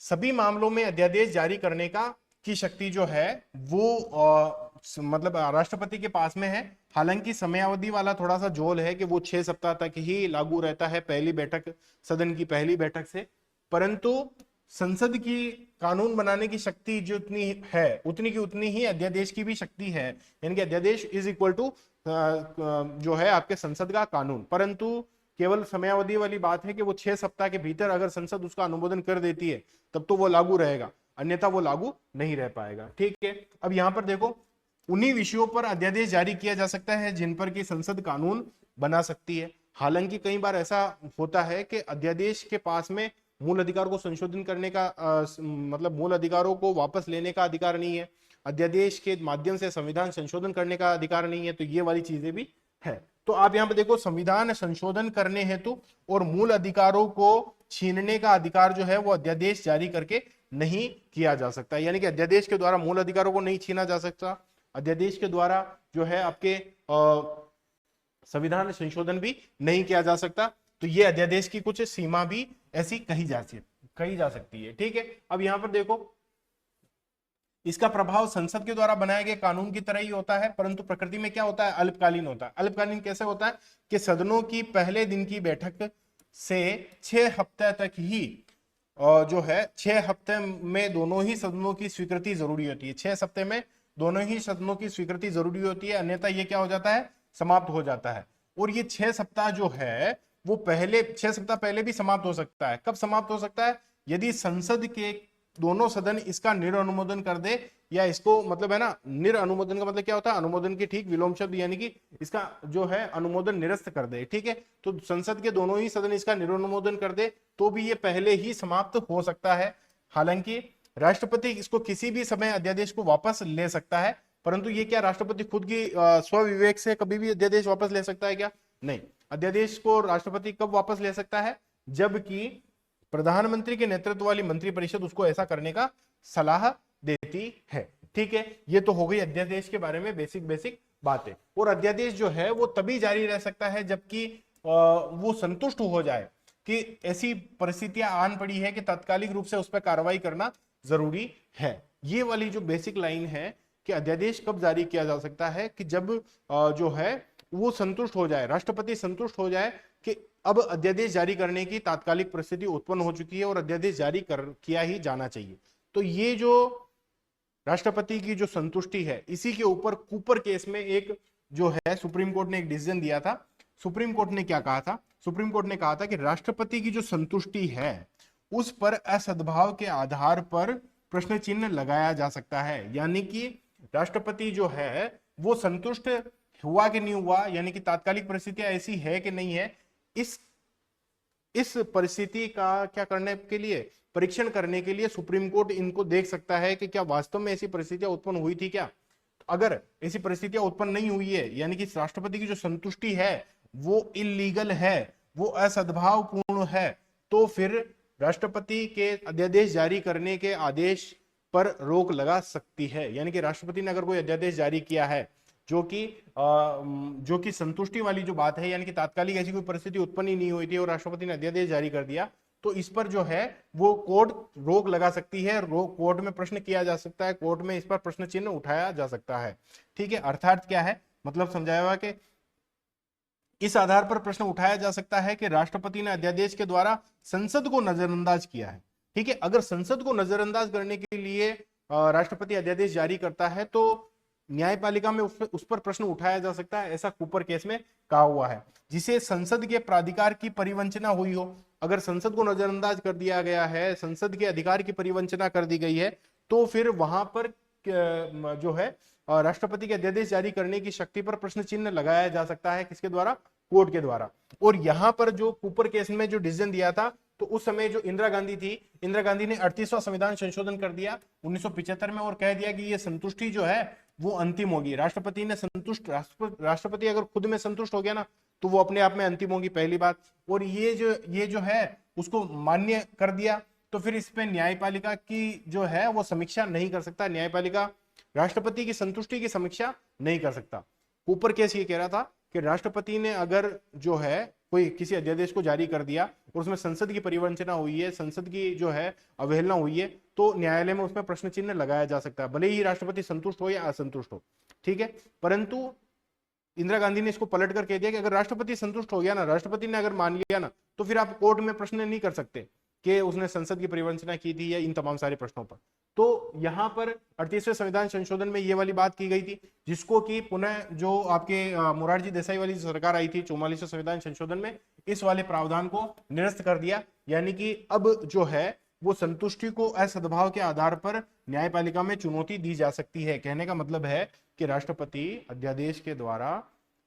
सभी मामलों में अध्यादेश जारी करने की शक्ति जो है वो मतलब राष्ट्रपति के पास में है। हालांकि समयावधि वाला थोड़ा सा जोल है कि वो 6 सप्ताह तक ही लागू रहता है पहली बैठक, सदन की पहली बैठक से, परंतु संसद की कानून बनाने की शक्ति जितनी है उतनी की उतनी ही अध्यादेश की भी शक्ति है। यानी कि अध्यादेश इज इक्वल टू जो है आपके संसद का कानून, परंतु केवल समयावधि वाली बात है कि वो 6 सप्ताह के भीतर अगर संसद उसका अनुमोदन कर देती है तब तो वो लागू रहेगा, अन्यथा वो लागू नहीं रह पाएगा। ठीक है, अब यहां पर देखो, उन्हीं विषयों पर अध्यादेश जारी किया जा सकता है जिन पर की संसद कानून बना सकती है। हालांकि कई बार ऐसा होता है कि अध्यादेश के पास में मूल अधिकार को संशोधन करने का मतलब मूल अधिकारों को वापस लेने का अधिकार नहीं है, अध्यादेश के माध्यम से संविधान संशोधन करने का अधिकार नहीं है, तो ये वाली चीजें भी है। तो आप यहाँ पे देखो, संविधान संशोधन करने हेतु और मूल अधिकारों को छीनने का अधिकार जो है वो अध्यादेश जारी करके नहीं किया जा सकता। यानी कि अध्यादेश के द्वारा मूल अधिकारों को नहीं छीना जा सकता, अध्यादेश के द्वारा जो है आपके संविधान संशोधन भी नहीं किया जा सकता। तो ये अध्यादेश की कुछ सीमा भी ऐसी कही जा सकती है। ठीक है, अब यहां पर देखो, इसका प्रभाव संसद के द्वारा बनाए गए कानून की तरह ही होता है, परंतु प्रकृति में क्या होता है, अल्पकालीन होता है। अल्पकालीन कैसे होता है कि सदनों की पहले दिन की बैठक से 6 हफ्ते तक ही जो है 6 हफ्ते में दोनों ही सदनों की स्वीकृति जरूरी होती है। 6 हफ्ते में दोनों ही सदनों की स्वीकृति जरूरी होती है, अन्यथा ये क्या हो जाता है, समाप्त हो जाता है। और ये 6 सप्ताह जो है वो पहले 6 सप्ताह पहले भी समाप्त हो सकता है। कब समाप्त हो सकता है, यदि संसद के दोनों सदन इसका निरअनुमोदन कर दे, या इसको मतलब है ना, निरअनुमोदन का मतलब क्या होता है, अनुमोदन की ठीक विलोम शब्द, यानी कि इसका जो है अनुमोदन निरस्त कर दे। ठीक है, तो संसद के दोनों ही सदन इसका निरअनुमोदन कर दे तो भी ये पहले ही समाप्त हो सकता है। हालांकि राष्ट्रपति इसको किसी भी समय अध्यादेश को वापस ले सकता है, परंतु ये क्या राष्ट्रपति खुद की स्वविवेक से कभी भी अध्यादेश वापस ले सकता है क्या? नहीं। अध्यादेश को राष्ट्रपति कब वापस ले सकता है, जबकि प्रधानमंत्री के नेतृत्व वाली मंत्रिपरिषद उसको ऐसा करने का सलाह देती है। ठीक है, ये तो हो गई अध्यादेश के बारे में बेसिक बातें। और अध्यादेश जो है वो तभी जारी रह सकता है जबकि वो संतुष्ट हो जाए कि ऐसी परिस्थितियां आन पड़ी है कि तात्कालिक रूप से उस पर कार्रवाई करना जरूरी है। ये वाली जो बेसिक लाइन है कि अध्यादेश कब जारी किया जा सकता है, कि जब जो है वो संतुष्ट हो जाए, राष्ट्रपति संतुष्ट हो जाए कि अब अध्यादेश जारी करने की तात्कालिक परिस्थिति उत्पन्न हो चुकी है और अध्यादेश जारी किया ही जाना चाहिए। तो ये जो राष्ट्रपति की जो संतुष्टि है, इसी के ऊपर कूपर केस में एक जो है सुप्रीम कोर्ट ने एक डिसीजन दिया था। सुप्रीम कोर्ट ने क्या कहा था, सुप्रीम कोर्ट ने कहा था कि राष्ट्रपति की जो संतुष्टि है उस पर असद्भाव के आधार पर प्रश्न चिन्ह लगाया जा सकता है। यानी कि राष्ट्रपति जो है वो संतुष्ट हुआ कि नहीं हुआ, यानी कि तात्कालिक परिस्थितियां ऐसी है कि नहीं है, इस परिस्थिति का क्या करने के लिए, परीक्षण करने के लिए सुप्रीम कोर्ट इनको देख सकता है कि क्या वास्तव में ऐसी परिस्थितियां उत्पन्न हुई थी क्या। अगर ऐसी परिस्थितियां उत्पन्न नहीं हुई है, यानी कि राष्ट्रपति की जो संतुष्टि है वो इलीगल है, वो असद्भावपूर्ण है, तो फिर राष्ट्रपति के अध्यादेश जारी करने के आदेश पर रोक लगा सकती है। यानी कि राष्ट्रपति ने अगर कोई अध्यादेश जारी किया है जो कि संतुष्टि वाली जो बात है, यानी कि तात्कालिक ऐसी कोई परिस्थिति उत्पन्न ही नहीं हुई थी और राष्ट्रपति ने अध्यादेश जारी कर दिया, तो इस पर जो है वो कोर्ट रोक लगा सकती है, कोर्ट में प्रश्न किया जा सकता है, कोर्ट में इस पर प्रश्न चिन्ह उठाया जा सकता है। ठीक है, अर्थात क्या है, मतलब समझाया हुआ कि इस आधार पर प्रश्न उठाया जा सकता है कि राष्ट्रपति ने अध्यादेश के द्वारा संसद को नजरअंदाज किया है। ठीक है, अगर संसद को नजरअंदाज करने के लिए राष्ट्रपति अध्यादेश जारी करता है तो न्यायपालिका में उस पर प्रश्न उठाया जा सकता है, ऐसा कूपर केस में कहा हुआ है। जिसे संसद के प्राधिकार की परिवंचना हुई हो, अगर संसद को नजरअंदाज कर दिया गया है, संसद के अधिकार की परिवंचना कर दी गई है, तो फिर वहां पर जो है राष्ट्रपति के अध्यादेश जारी करने की शक्ति पर प्रश्न चिन्ह लगाया जा सकता है। किसके द्वारा? कोर्ट के द्वारा। और यहां पर जो कूपर केस में जो डिसीजन दिया था, तो उस समय जो इंदिरा गांधी थी, इंदिरा गांधी ने 38वां संविधान संशोधन कर दिया 1975 में और कह दिया कि ये संतुष्टि जो है वो अंतिम होगी। राष्ट्रपति ने संतुष्ट, राष्ट्रपति अगर खुद में संतुष्ट हो गया ना, तो वो अपने आप में अंतिम होगी, पहली बात। और ये जो है उसको मान्य कर दिया, तो फिर इस पे न्यायपालिका की जो है वो समीक्षा नहीं कर सकता। न्यायपालिका राष्ट्रपति की संतुष्टि की समीक्षा नहीं कर सकता। कूपर केस ये कह रहा था कि राष्ट्रपति ने अगर जो है कोई किसी अध्यादेश को जारी कर दिया और उसमें संसद की परिवंचना हुई है, संसद की जो है अवहेलना हुई है, तो न्यायालय में उसमें प्रश्न चिन्ह लगाया जा सकता है, भले ही राष्ट्रपति संतुष्ट हो या असंतुष्ट हो। ठीक है, परंतु इंदिरा गांधी ने इसको पलट कर कह दिया कि अगर राष्ट्रपति संतुष्ट हो गया ना, राष्ट्रपति ने अगर मान लिया ना, तो फिर आप कोर्ट में प्रश्न नहीं कर सकते कि उसने संसद की परिवंचना की थी या इन तमाम सारे प्रश्नों पर। तो यहां पर 38वें संविधान संशोधन में ये वाली बात की गई थी, जिसको कि पुनः जो आपके मोरारजी देसाई वाली सरकार आई थी 44वें संविधान संशोधन में, इस वाले प्रावधान को निरस्त कर दिया। यानी कि अब जो है वो संतुष्टि को असद्भाव के आधार पर न्यायपालिका में चुनौती दी जा सकती है। कहने का मतलब है कि राष्ट्रपति अध्यादेश के द्वारा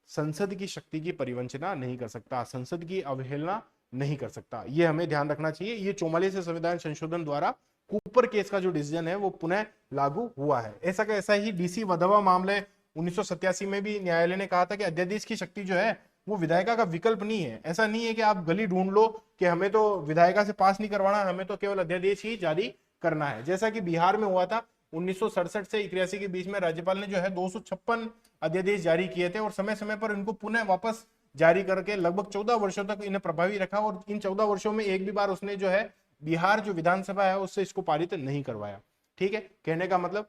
संसद की शक्ति की परिवंचना नहीं कर सकता, संसद की अवहेलना नहीं कर सकता। ये हमें ध्यान रखना चाहिए। ये 44वें संविधान संशोधन द्वारा कूपर केस का जो डिसीजन है वो पुनः लागू हुआ है। ऐसा का ऐसा ही डीसी वधवा मामले 1987 में भी न्यायालय ने कहा था कि अध्यादेश की शक्ति जो है वो विधायिका का विकल्प नहीं है। ऐसा नहीं है कि आप गली ढूंढ लो कि हमें तो विधायिका से पास नहीं करवाना, हमें तो केवल अध्यादेश ही जारी करना है। जैसा कि बिहार में हुआ था 1967 से 81 के बीच में, राज्यपाल ने जो है 256 अध्यादेश जारी किए थे और समय समय पर इनको पुनः वापस जारी करके लगभग 14 वर्षों तक इन्हें प्रभावी रखा। और इन 14 वर्षों में एक भी बार उसने जो है बिहार जो विधानसभा है उससे इसको पारित नहीं करवाया। ठीक है, कहने का मतलब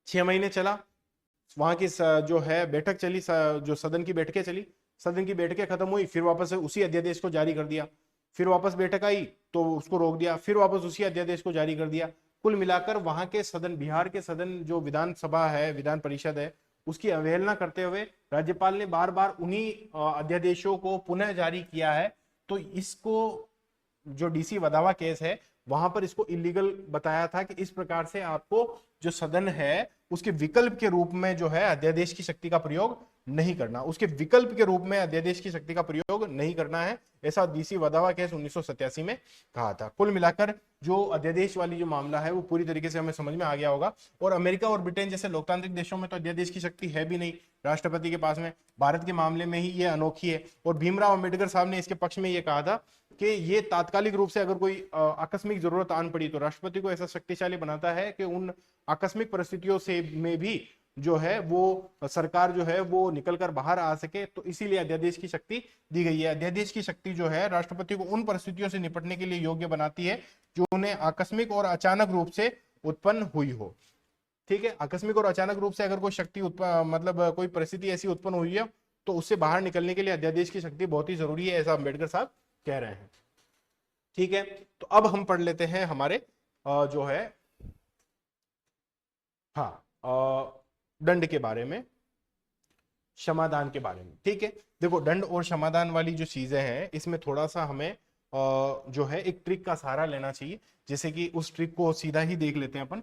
6 महीने चला, वहां की जो है बैठक चली, जो सदन की बैठकें चली, सदन की बैठकें खत्म हुई, फिर वापस उसी अध्यादेश को जारी कर दिया, फिर वापस बैठक आई तो उसको रोक दिया, फिर वापस उसी अध्यादेश को जारी कर दिया। कुल मिलाकर वहां के सदन, बिहार के सदन जो विधानसभा है, विधान परिषद है, उसकी अवहेलना करते हुए राज्यपाल ने बार बार उन्हीं अध्यादेशों को पुनः जारी किया है। तो इसको जो डीसी वधावा केस है वहां पर इसको इलीगल बताया था कि इस प्रकार से आपको जो सदन है उसके विकल्प के रूप में जो है अध्यादेश की शक्ति का प्रयोग नहीं करना, उसके विकल्प के रूप में अध्यादेश की शक्ति का प्रयोग नहीं करना है, ऐसा डीसी वधावा केस 1987 में कहा था। कुल मिलाकर जो अध्यादेश वाली जो मामला है वो पूरी तरीके से हमें समझ में आ गया होगा। और अमेरिका और ब्रिटेन जैसे लोकतांत्रिक देशों में तो अध्यादेश की शक्ति है भी नहीं राष्ट्रपति के पास में, भारत के मामले में ही ये अनोखी है। और भीमराव अंबेडकर साहब ने इसके पक्ष में ये कहा था कि ये तात्कालिक रूप से अगर कोई आकस्मिक जरूरत आन पड़ी तो राष्ट्रपति को ऐसा शक्तिशाली बनाता है कि उन आकस्मिक परिस्थितियों से में भी जो है वो सरकार जो है वो निकलकर बाहर आ सके। तो इसीलिए अध्यादेश की शक्ति दी गई है। अध्यादेश की शक्ति जो है राष्ट्रपति को उन परिस्थितियों से निपटने के लिए योग्य बनाती है जो उन्हें आकस्मिक और अचानक रूप से उत्पन्न हुई हो। ठीक है, आकस्मिक और अचानक रूप से अगर कोई शक्ति मतलब कोई परिस्थिति ऐसी उत्पन्न हुई है तो उससे बाहर निकलने के लिए अध्यादेश की शक्ति बहुत ही जरूरी है, ऐसा अंबेडकर साहब कह रहे हैं। ठीक है, तो अब हम पढ़ लेते हैं हमारे जो है हाँ दंड के बारे में, क्षमादान के बारे में। ठीक है, देखो दंड और क्षमादान वाली जो चीजें हैं इसमें थोड़ा सा हमें जो है एक ट्रिक का सहारा लेना चाहिए। जैसे कि उस ट्रिक को सीधा ही देख लेते हैं अपन।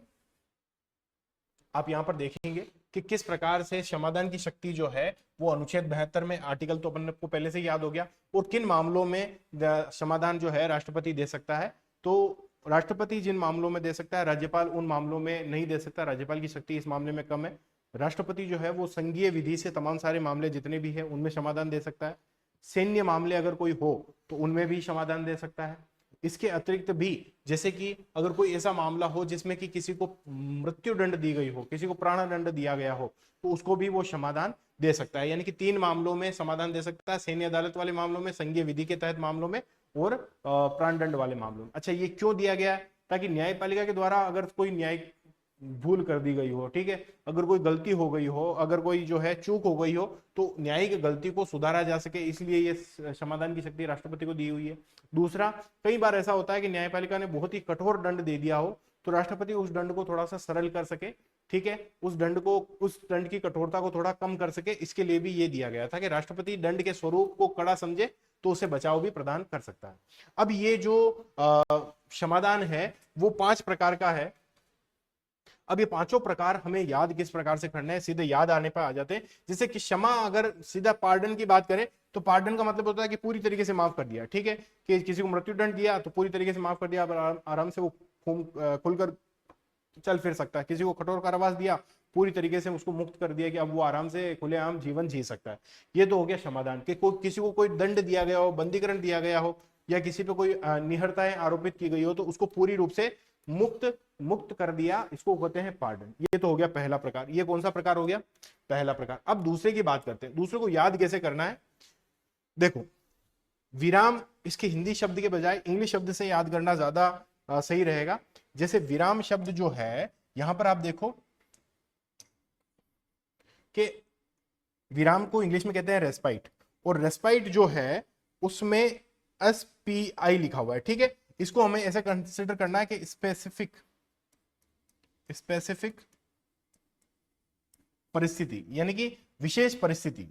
आप यहां पर देखेंगे कि किस प्रकार से क्षमादान की शक्ति जो है वो अनुच्छेद 72 में, आर्टिकल तो अपन को पहले से याद हो गया, और किन मामलों में क्षमादान जो है राष्ट्रपति दे सकता है। तो राष्ट्रपति जिन मामलों में दे सकता है, राज्यपाल उन मामलों में नहीं दे सकता, राज्यपाल की शक्ति इस मामले में कम है। राष्ट्रपति जो है वो संघीय विधि से तमाम सारे मामले जितने भी है उनमें क्षमादान दे सकता है। सैन्य मामले अगर कोई हो तो उनमें भी क्षमादान दे सकता है। इसके अतिरिक्त भी जैसे कि अगर कोई ऐसा मामला हो जिसमें कि किसी को मृत्यु दंड दी गई हो, किसी को प्राण दंड दिया गया हो, तो उसको भी वो क्षमादान दे सकता है। यानी कि 3 मामलों में समाधान दे सकता है, सैन्य अदालत वाले मामलों में, संघीय विधि के तहत मामलों में, और प्राण दंड वाले मामलों में। अच्छा, ये क्यों दिया गया? ताकि न्यायपालिका के द्वारा अगर कोई न्यायिक भूल कर दी गई हो, ठीक है, अगर कोई गलती हो गई हो, अगर कोई जो है चूक हो गई हो, तो न्यायिक गलती को सुधारा जा सके, इसलिए ये क्षमादान की शक्ति राष्ट्रपति को दी हुई है। दूसरा, कई बार ऐसा होता है कि न्यायपालिका ने बहुत ही कठोर दंड दे दिया हो, तो राष्ट्रपति उस दंड को थोड़ा सा सरल कर सके, ठीक है, उस दंड की कठोरता को थोड़ा कम कर सके, इसके लिए भी ये दिया गया था कि राष्ट्रपति दंड के स्वरूप को कड़ा समझे तो उसे बचाव भी प्रदान कर सकता है। अब ये जो क्षमादान है वो 5 प्रकार का है। अब ये पांचों प्रकार हमें याद किस प्रकार से करना है, सीधे याद आने पर आ जाते हैं। जैसे कि क्षमा, अगर सीधा पार्डन की बात करें तो पार्डन का मतलब होता है कि पूरी तरीके से माफ कर दिया, ठीक है, कि किसी को मृत्युदंड दिया तो पूरी तरीके से माफ कर दिया, अब आराम से वो खुलकर चल फिर सकता है। किसी को कठोर कारावास दिया, पूरी तरीके से उसको मुक्त कर दिया कि अब वो आराम से खुलेआम जीवन जी सकता है। ये तो हो गया क्षमादान। कि किसी को कोई दंड दिया गया हो, बंदीकरण दिया गया हो, या किसी पे कोई निहरताएं आरोपित की गई हो तो उसको पूरी रूप से मुक्त कर दिया, इसको कहते हैं पार्डन। ये तो हो गया पहला प्रकार। ये कौन सा प्रकार हो गया? पहला प्रकार। अब दूसरे की बात करते हैं। दूसरे को याद कैसे करना है? देखो, विराम, इसके हिंदी शब्द के बजाय इंग्लिश शब्द से याद करना ज्यादा सही रहेगा। जैसे विराम शब्द जो है, यहां पर आप देखो कि विराम को इंग्लिश में कहते हैं रेस्पाइट, और रेस्पाइट जो है उसमें SPI लिखा हुआ है, ठीक है। इसको हमें ऐसा कंसिडर करना है कि स्पेसिफिक परिस्थिति, यानी कि विशेष परिस्थिति,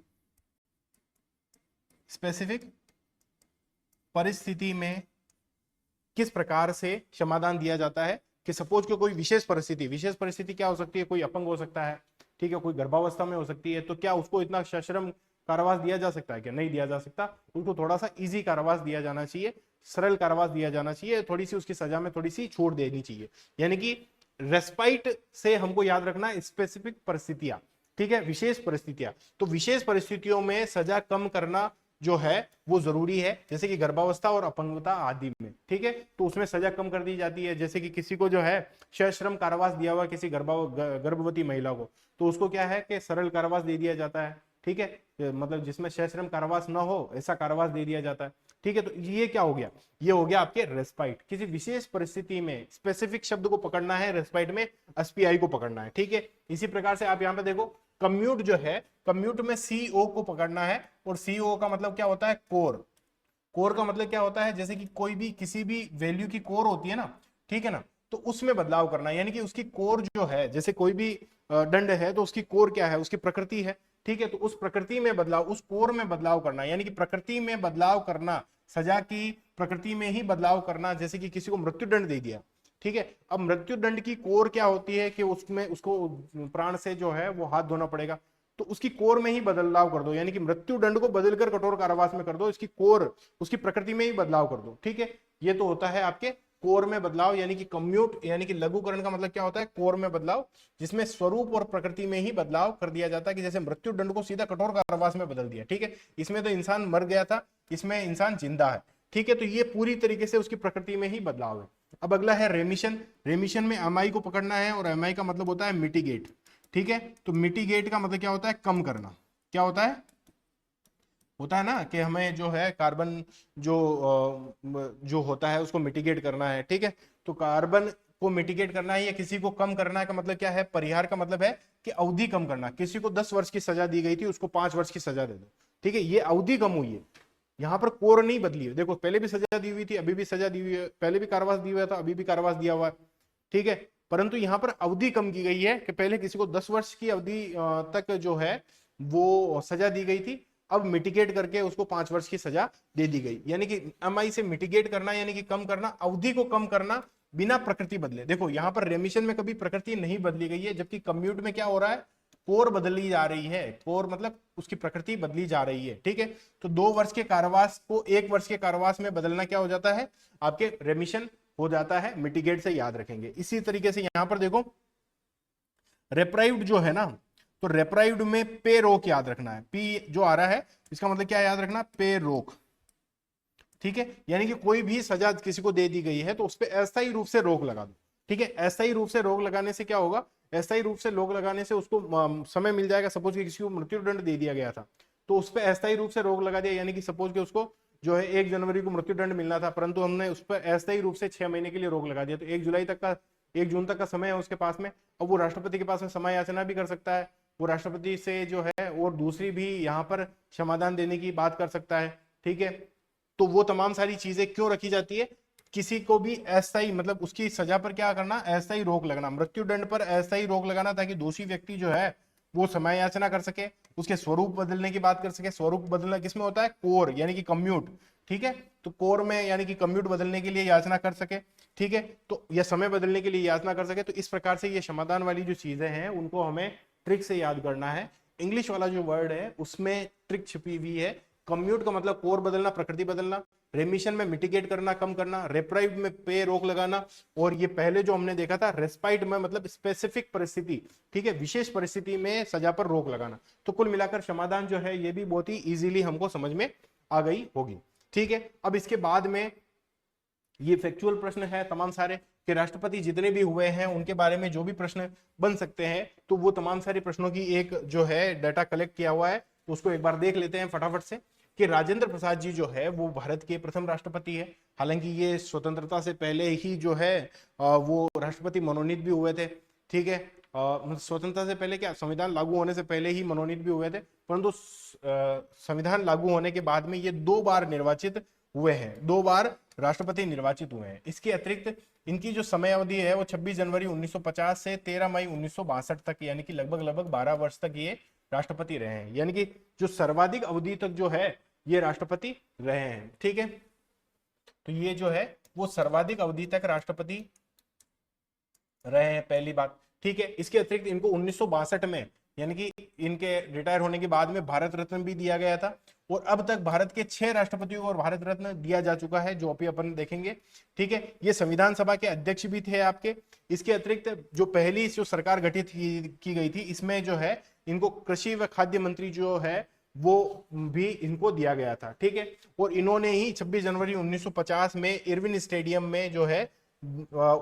स्पेसिफिक परिस्थिति में किस प्रकार से क्षमादान दिया जाता है। कि सपोज कि कोई विशेष परिस्थिति क्या हो सकती है? कोई अपंग हो सकता है, ठीक है, कोई गर्भावस्था में हो सकती है, तो क्या उसको इतना सश्रम कारावास दिया जा सकता है? क्या नहीं दिया जा सकता। उसको थोड़ा सा इजी कारावास दिया जाना चाहिए, सरल कारावास दिया जाना चाहिए, थोड़ी सी उसकी सजा में थोड़ी सी छूट देनी चाहिए। यानी कि रेस्पाइट से हमको याद रखना स्पेसिफिक परिस्थितियां, ठीक है, विशेष परिस्थितियां। तो विशेष परिस्थितियों में सजा कम करना जो है वो जरूरी है, जैसे कि गर्भावस्था और अपंगता आदि में, ठीक है, तो उसमें सजा कम कर दी जाती है। जैसे कि किसी को जो है सश्रम कारावास दिया हुआ किसी गर्भवती महिला को, तो उसको क्या है कि सरल कारावास दे दिया जाता है, ठीक है, मतलब जिसमें सश्रम कारावास ना हो ऐसा कारावास दे दिया जाता है, ठीक है। तो ये क्या हो गया? ये हो गया आपके रेस्पाइट। किसी विशेष परिस्थिति में स्पेसिफिक शब्द को पकड़ना है, रेस्पाइट में SPI को पकड़ना है, ठीक है। इसी प्रकार से आप यहां पे देखो, कम्यूट जो है, कम्यूट में CO को पकड़ना है, और CO का मतलब क्या होता है? कोर। कोर का मतलब क्या होता है? जैसे कि कोई भी किसी भी वैल्यू की कोर होती है ना, ठीक है ना, तो उसमें बदलाव करना, यानी कि उसकी कोर जो है, जैसे कोई भी दंड है तो उसकी कोर क्या है? उसकी प्रकृति है, ठीक है, तो उस प्रकृति में बदलाव, उस कोर में बदलाव करना, यानी कि प्रकृति में बदलाव करना, सजा की प्रकृति में ही बदलाव करना। जैसे कि किसी को मृत्युदंड दे दिया, ठीक है, अब मृत्युदंड की कोर क्या होती है? कि उसमें उसको प्राण से जो है वो हाथ धोना पड़ेगा, तो उसकी कोर में ही बदलाव कर दो, यानी कि मृत्युदंड को बदलकर कठोर कारावास में कर दो, इसकी कोर, उसकी प्रकृति में ही बदलाव कर दो, ठीक है। ये तो होता है आपके कोर में बदलाव, यानी कि कम्यूट, यानी कि लघुकरण का मतलब क्या होता है? कोर में बदलाव, जिसमें स्वरूप और प्रकृति में ही बदलाव कर दिया जाता है। कि जैसे मृत्युदंड को सीधा कठोर कारावास में बदल दिया, ठीक है, इसमें तो इंसान मर गया था, इसमें इंसान जिंदा है, ठीक है, तो ये पूरी तरीके से उसकी प्रकृति में ही बदलाव है। अब अगला है रेमिशन। रेमिशन में MI को पकड़ना है, और MI का मतलब होता है मिटिगेट, ठीक है। तो मिटिगेट का मतलब क्या होता है? कम करना। क्या होता है? होता है ना कि हमें जो है कार्बन जो होता है उसको मिटिगेट करना है, ठीक है, तो कार्बन को मिटिगेट करना है या किसी को कम करना है का मतलब क्या है? परिहार का मतलब है कि अवधि कम करना। किसी को 10 वर्ष की सजा दी गई थी, उसको 5 वर्ष की सजा दे दो, ठीक है, ये अवधि कम हुई है। यहाँ पर कोर नहीं बदली है। देखो, पहले भी सजा दी हुई थी, अभी भी सजा दी हुई है, पहले भी कारावास दिया हुआ था, अभी भी कारावास दिया हुआ है, ठीक है, परंतु यहाँ पर अवधि कम की गई है। कि पहले किसी को 10 वर्ष की अवधि तक जो है वो सजा दी गई थी, अब मिटिगेट करके उसको 5 वर्ष की सजा दे दी गई। यानी कि MI से मिटिगेट करना, यानी कि कम करना, अवधि को कम करना बिना प्रकृति बदले। देखो, यहाँ पर रेमिशन में कभी प्रकृति नहीं बदली गई है, जबकि कम्यूट में क्या हो रहा है? कोर बदली जा रही है। कोर मतलब उसकी प्रकृति बदली जा रही है, ठीक है। तो 2 वर्ष के कारावास को 1 वर्ष के कारावास में बदलना क्या हो जाता है? आपके रेमिशन हो जाता है। मिटिगेट से याद रखेंगे। इसी तरीके से यहां पर देखो, रेप्राइव्ड जो है ना, तो रेप्राइव्ड में पे रोक याद रखना है। पी जो आ रहा है इसका मतलब क्या याद रखना? पे रोक, ठीक है, यानी कि कोई भी सजा किसी को दे दी गई है तो उस पर अस्थायी रूप से रोक लगा दो, ठीक है। अस्थायी रूप से रोक लगाने से क्या होगा? अस्थायी रूप से रोक लगाने से उसको समय मिल जाएगा। सपोज कि किसी को मृत्युदंड दे दिया गया था, तो उस पर अस्थायी रूप से रोक लगा दिया, यानी कि सपोज कि उसको जो है 1 जनवरी को मृत्युदंड मिलना था, परंतु हमने उस पर अस्थायी रूप से 6 महीने के लिए रोक लगा दिया, तो 1 जून तक का समय है उसके पास में। अब वो राष्ट्रपति के पास में समय याचना भी कर सकता है, वो राष्ट्रपति से जो है और दूसरी भी यहाँ पर क्षमादान देने की बात कर सकता है, ठीक है। तो वो तमाम सारी चीजें क्यों रखी जाती है? किसी को भी अस्थायी मतलब उसकी सजा पर क्या करना, अस्थायी रोक लगाना, मृत्यु दंड पर अस्थायी रोक लगाना, ताकि दोषी व्यक्ति जो है वो समय याचना कर सके, उसके स्वरूप बदलने की बात कर सके। स्वरूप बदलना किसमें होता है, कोर यानी कि कम्यूट, ठीक है। तो कोर में यानी कि कम्यूट बदलने के लिए याचना कर सके, ठीक है। तो यह समय बदलने के लिए याचना कर सके। तो इस प्रकार से ये क्षमादान वाली जो चीजें हैं उनको हमें ट्रिक से याद करना है। इंग्लिश वाला जो वर्ड है उसमें ट्रिक छिपी हुई है। कम्यूट का मतलब कोर बदलना, प्रकृति बदलना, रेमिशन में मिटिगेट करना, कम करना, रेप्राइव में पे रोक लगाना, और ये पहले जो हमने देखा था रेस्पाइट में मतलब स्पेसिफिक परिस्थिति, ठीक है, विशेष परिस्थिति में सजा पर रोक लगाना। तो कुल मिलाकर क्षमादान जो है ये भी बहुत ही इजीली हमको समझ में आ गई होगी, ठीक है। अब इसके बाद में ये फैक्चुअल प्रश्न है तमाम सारे कि राष्ट्रपति जितने भी हुए हैं उनके बारे में जो भी प्रश्न बन सकते हैं, तो वो तमाम सारे प्रश्नों की एक जो है डाटा कलेक्ट किया हुआ है, तो उसको एक बार देख लेते हैं फटाफट से। कि राजेंद्र प्रसाद जी जो है वो भारत के प्रथम राष्ट्रपति है। हालांकि ये स्वतंत्रता से पहले ही जो है वो राष्ट्रपति मनोनीत भी हुए थे, ठीक है। स्वतंत्रता से पहले क्या, संविधान लागू होने से पहले ही मनोनीत भी हुए थे, परंतु संविधान लागू होने के बाद में ये 2 बार निर्वाचित हुए हैं, 2 बार राष्ट्रपति निर्वाचित हुए हैं। इसके अतिरिक्त इनकी जो समय अवधि है वो 26 जनवरी 1950 से 13 मई 1962 तक, यानी कि लगभग 12 वर्ष तक ये राष्ट्रपति रहे हैं। यानी कि जो सर्वाधिक अवधि तक जो है ये राष्ट्रपति रहे हैं, ठीक है। तो ये जो है वो सर्वाधिक अवधि तक राष्ट्रपति रहे हैं, पहली बात, ठीक है। इसके अतिरिक्त इनको 1962 में यानी कि इनके रिटायर होने के बाद में भारत रत्न भी दिया गया था, और अब तक भारत के 6 राष्ट्रपतियों को भारत रत्न दिया जा चुका है, जो अभी अपन देखेंगे, ठीक है। ये संविधान सभा के अध्यक्ष भी थे आपके। इसके अतिरिक्त जो पहली जो सरकार गठित की गई थी इसमें जो है इनको कृषि व खाद्य मंत्री जो है वो भी इनको दिया गया था, ठीक है। और इन्होंने ही 26 जनवरी 1950 में इरविन स्टेडियम में जो है